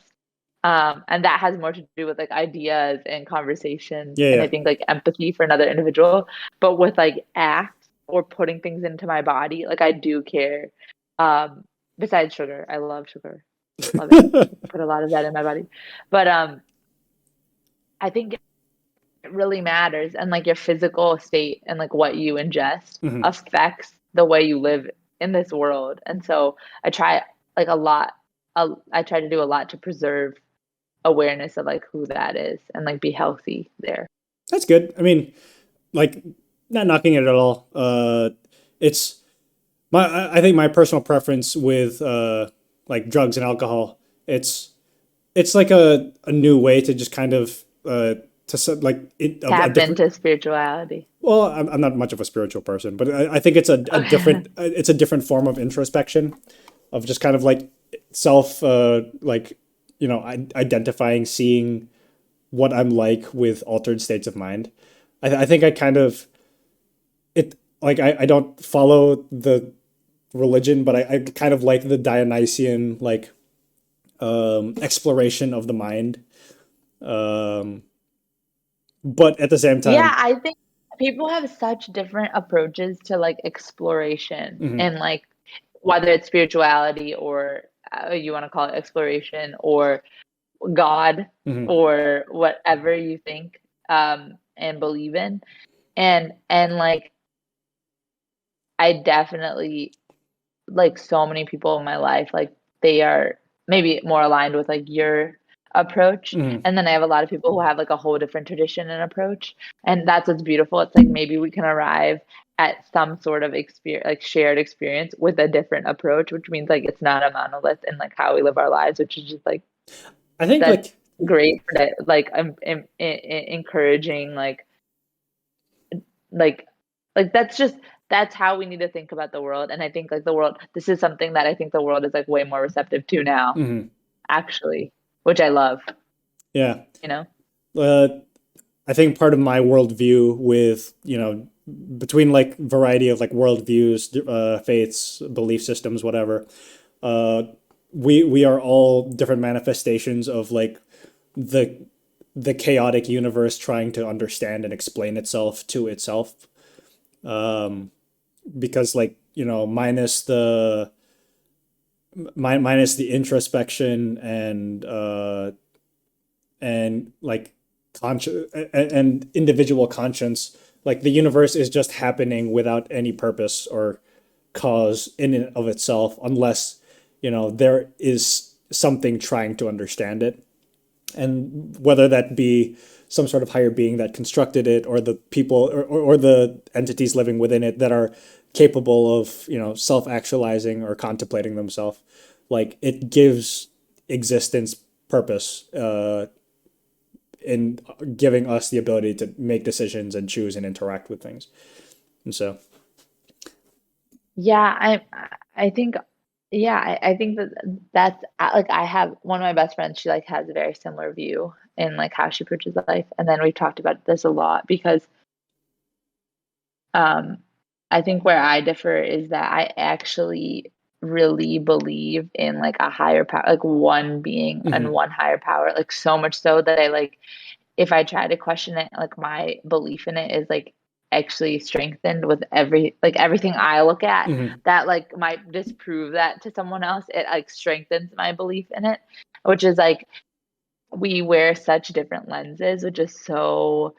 And that has more to do with like ideas and conversations Yeah, and I yeah. think like empathy for another individual. But with like acts or putting things into my body, like I do care. Um, Besides sugar, I love sugar. Love it. Put a lot of that in my body. But I think it really matters, and like your physical state and like what you ingest Hmm. affects the way you live in this world. And so I try like a lot I try to do a lot to preserve awareness of like who that is and like be healthy there. That's good. I mean, like, not knocking it at all. It's I think my personal preference with like drugs and alcohol. It's like a new way to just kind of like a Tap different. into spirituality. Well, I'm not much of a spiritual person, but I think it's a Okay. different it's a different form of introspection, of just kind of like self like identifying, seeing what I'm like with altered states of mind. I think I kind of it like I don't follow the religion, but I kind of like the Dionysian like exploration of the mind. Um, but at the same Yeah, time, I think people have such different approaches to like exploration mhm, and like whether it's spirituality or you want to call it exploration or God mhm, or whatever you think and believe in. And like I definitely like so many people in my life, like they are maybe more aligned with like your approach. mhm. And then I have a lot of people who have like a whole different tradition and approach. And that's what's beautiful. It's like maybe we can arrive at some sort of experience, like shared experience with a different approach, which means like it's not a monolith in like how we live our lives, which is just like I think that's like great for that. Like encouraging like that's just that's how we need to think about the world. And I think like the world, this is something that I think the world is like way more receptive to now, mhm, actually, which I love, yeah. you know. Uh, I think part of my worldview with between like variety of like worldviews, faiths, belief systems, whatever. Uh, we are all different manifestations of like the the chaotic universe trying to understand and explain itself to itself. Because like minus the introspection and like conscious and individual conscience, like the universe is just happening without any purpose or cause in and of itself, unless there is something trying to understand it, and whether that be some sort of higher being that constructed it, or the people or the entities living within it that are capable of self-actualizing or contemplating themselves. Like, it gives existence purpose, in giving us the ability to make decisions and choose and interact with things. And so, Yeah, I think yeah, I think that that's like I have one of my best friends, she like has a very similar view in like how she approaches life. And then we've talked about this a lot because Um, I think where I differ is that I actually really believe in like a higher power, like one being and mhm, one higher power, like so much so that I like if I try to question it, like my belief in it is like actually strengthened with everything I look at mhm, that like might disprove that to someone else. It like strengthens my belief in it, which is like we wear such different lenses, which is so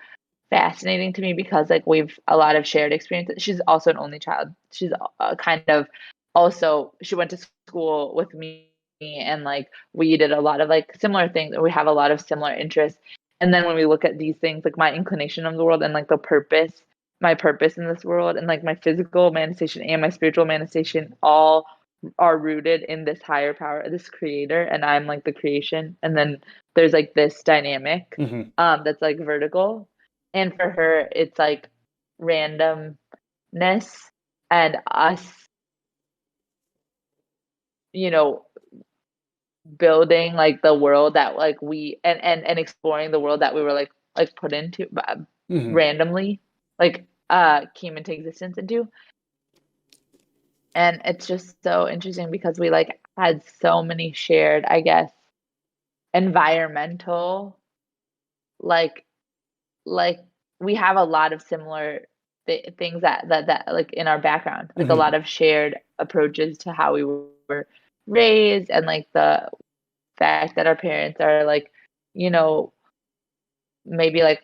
fascinating to me because like we've a lot of shared experiences. She's also an only child. She's kind of also she went to school with me and like we did a lot of like similar things. We have a lot of similar interests. And then when we look at these things, like my inclination of the world and like the purpose, my purpose in this world and like my physical manifestation and my spiritual manifestation all are rooted in this higher power, this creator, and I'm like the creation. And then there's like this dynamic Mm-hmm. that's like vertical. And for her, it's like randomness and us, you know, building like the world that like we and exploring the world that we were like put into Mm-hmm. randomly, like came into existence into. And it's just so interesting because we like had so many shared, I guess, environmental, like like we have a lot of similar things that like in our background, like a Mm-hmm. lot of shared approaches to how we were raised, and like the fact that our parents are like, you know, maybe like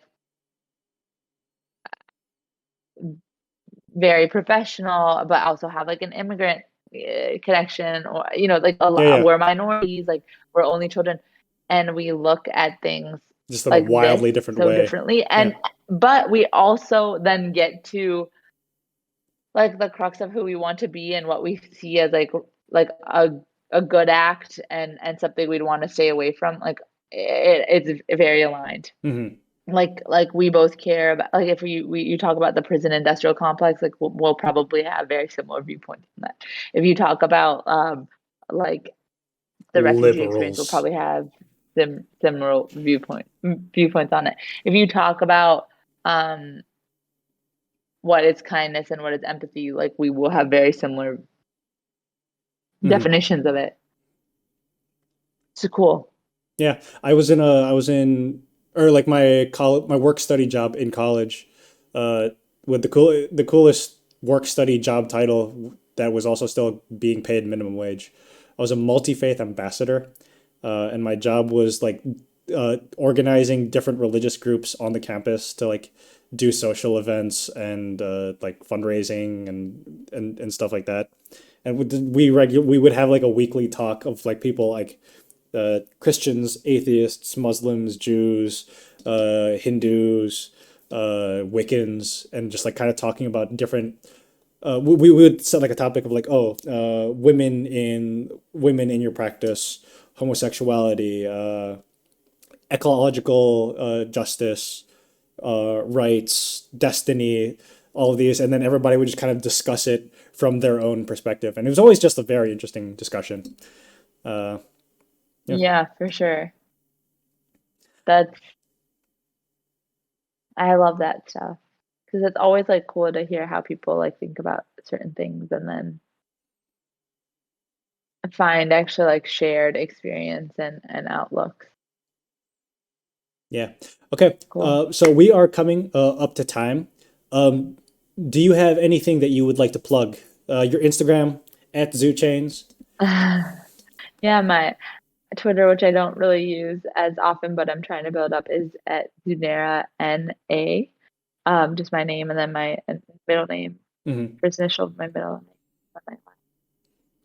very professional, but also have like an immigrant connection, or like a Yeah, lot, yeah. we're minorities, like we're only children, and we look at things Just in a like this wildly different so way. differently. Yeah. And but we also then get to like the crux of who we want to be and what we see as like a good act, and something we'd want to stay away from. Like it's very aligned. Mm-hmm. Like we both care about, like if you talk about the prison industrial complex, like we'll probably have very similar viewpoints on that. If you talk about like the refugee experience, we'll Liberals. probably have similar viewpoints on it. If you talk about what is kindness and what is empathy, like we will have very similar Mm-hmm. definitions of it. It's cool. Yeah, I was in, or like my work study job in college, uh, with the coolest work study job title that was also still being paid minimum wage. I was a multi-faith ambassador, and my job was like organizing different religious groups on the campus to like do social events and like fundraising and stuff like that. And we would have like a weekly talk of like people like Christians, atheists, Muslims, Jews, Hindus, Wiccans, and just like kind of talking about different. We would set like a topic of like, oh, women in your practice, homosexuality, ecological justice, rights, destiny, all of these, and then everybody would just kind of discuss it from their own perspective, and it was always just a very interesting discussion. Uh, yeah, Yeah, for sure. That's I love that stuff because it's always like cool to hear how people like think about certain things, and then find actually like shared experience and outlooks. yeah. Okay. Cool. So we are coming up to time. Um, do you have anything that you would like to plug? Your Instagram at ZooChains. Yeah, my Twitter, which I don't really use as often, but I'm trying to build up, is at Zunaira NA. Just my name and then my middle name, Mm-hmm. first initial of my middle name.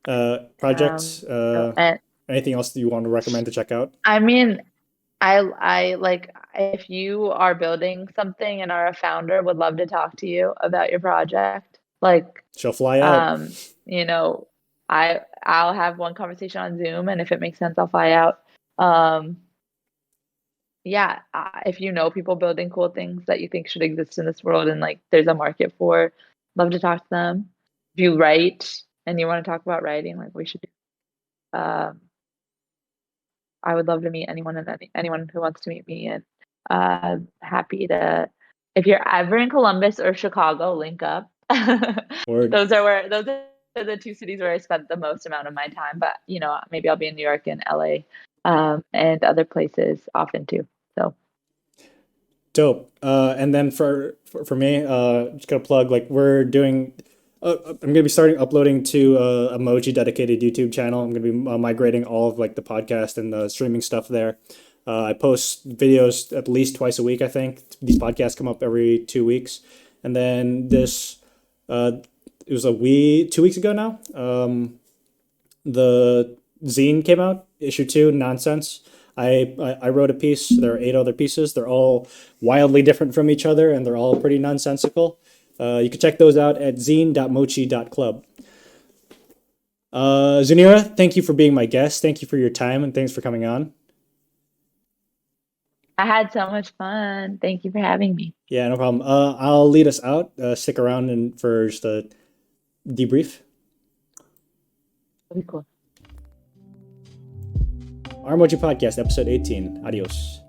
And my Projects. and Anything else that you want to recommend to check out? I mean, I like if you are building something and are a founder, would love to talk to you about your project. Like, She'll fly out. um, you know, I'll have one conversation on Zoom, and if it makes sense, I'll fly out. Um, yeah, if you know people building cool things that you think should exist in this world and like there's a market for, love to talk to them. If you write and you want to talk about writing, like we should do. I would love to meet anyone and anyone who wants to meet me, and happy to. If you're ever in Columbus or Chicago, link up. Word. Those are the two cities where I spent the most amount of my time. But maybe I'll be in New York and LA, and other places often too. So Dope. And then for me, just gonna plug like we're doing. I'm gonna be starting uploading to a Mochi dedicated YouTube channel. I'm gonna be migrating all of like the podcast and the streaming stuff there. I post videos at least twice a week. I think these podcasts come up every 2 weeks, and then uh, it was 2 weeks ago now. The zine came out, issue two, nonsense. I wrote a piece. There are 8 other pieces. They're all wildly different from each other, and they're all pretty nonsensical. You can check those out at zine.mochi.club. Zunaira, thank you for being my guest. Thank you for your time and thanks for coming on. I had so much fun. Thank you for having me. Yeah, no problem. I'll lead us out. Stick around and for just a debrief. That'd be cool. R Mochi Podcast, episode 18. Adios.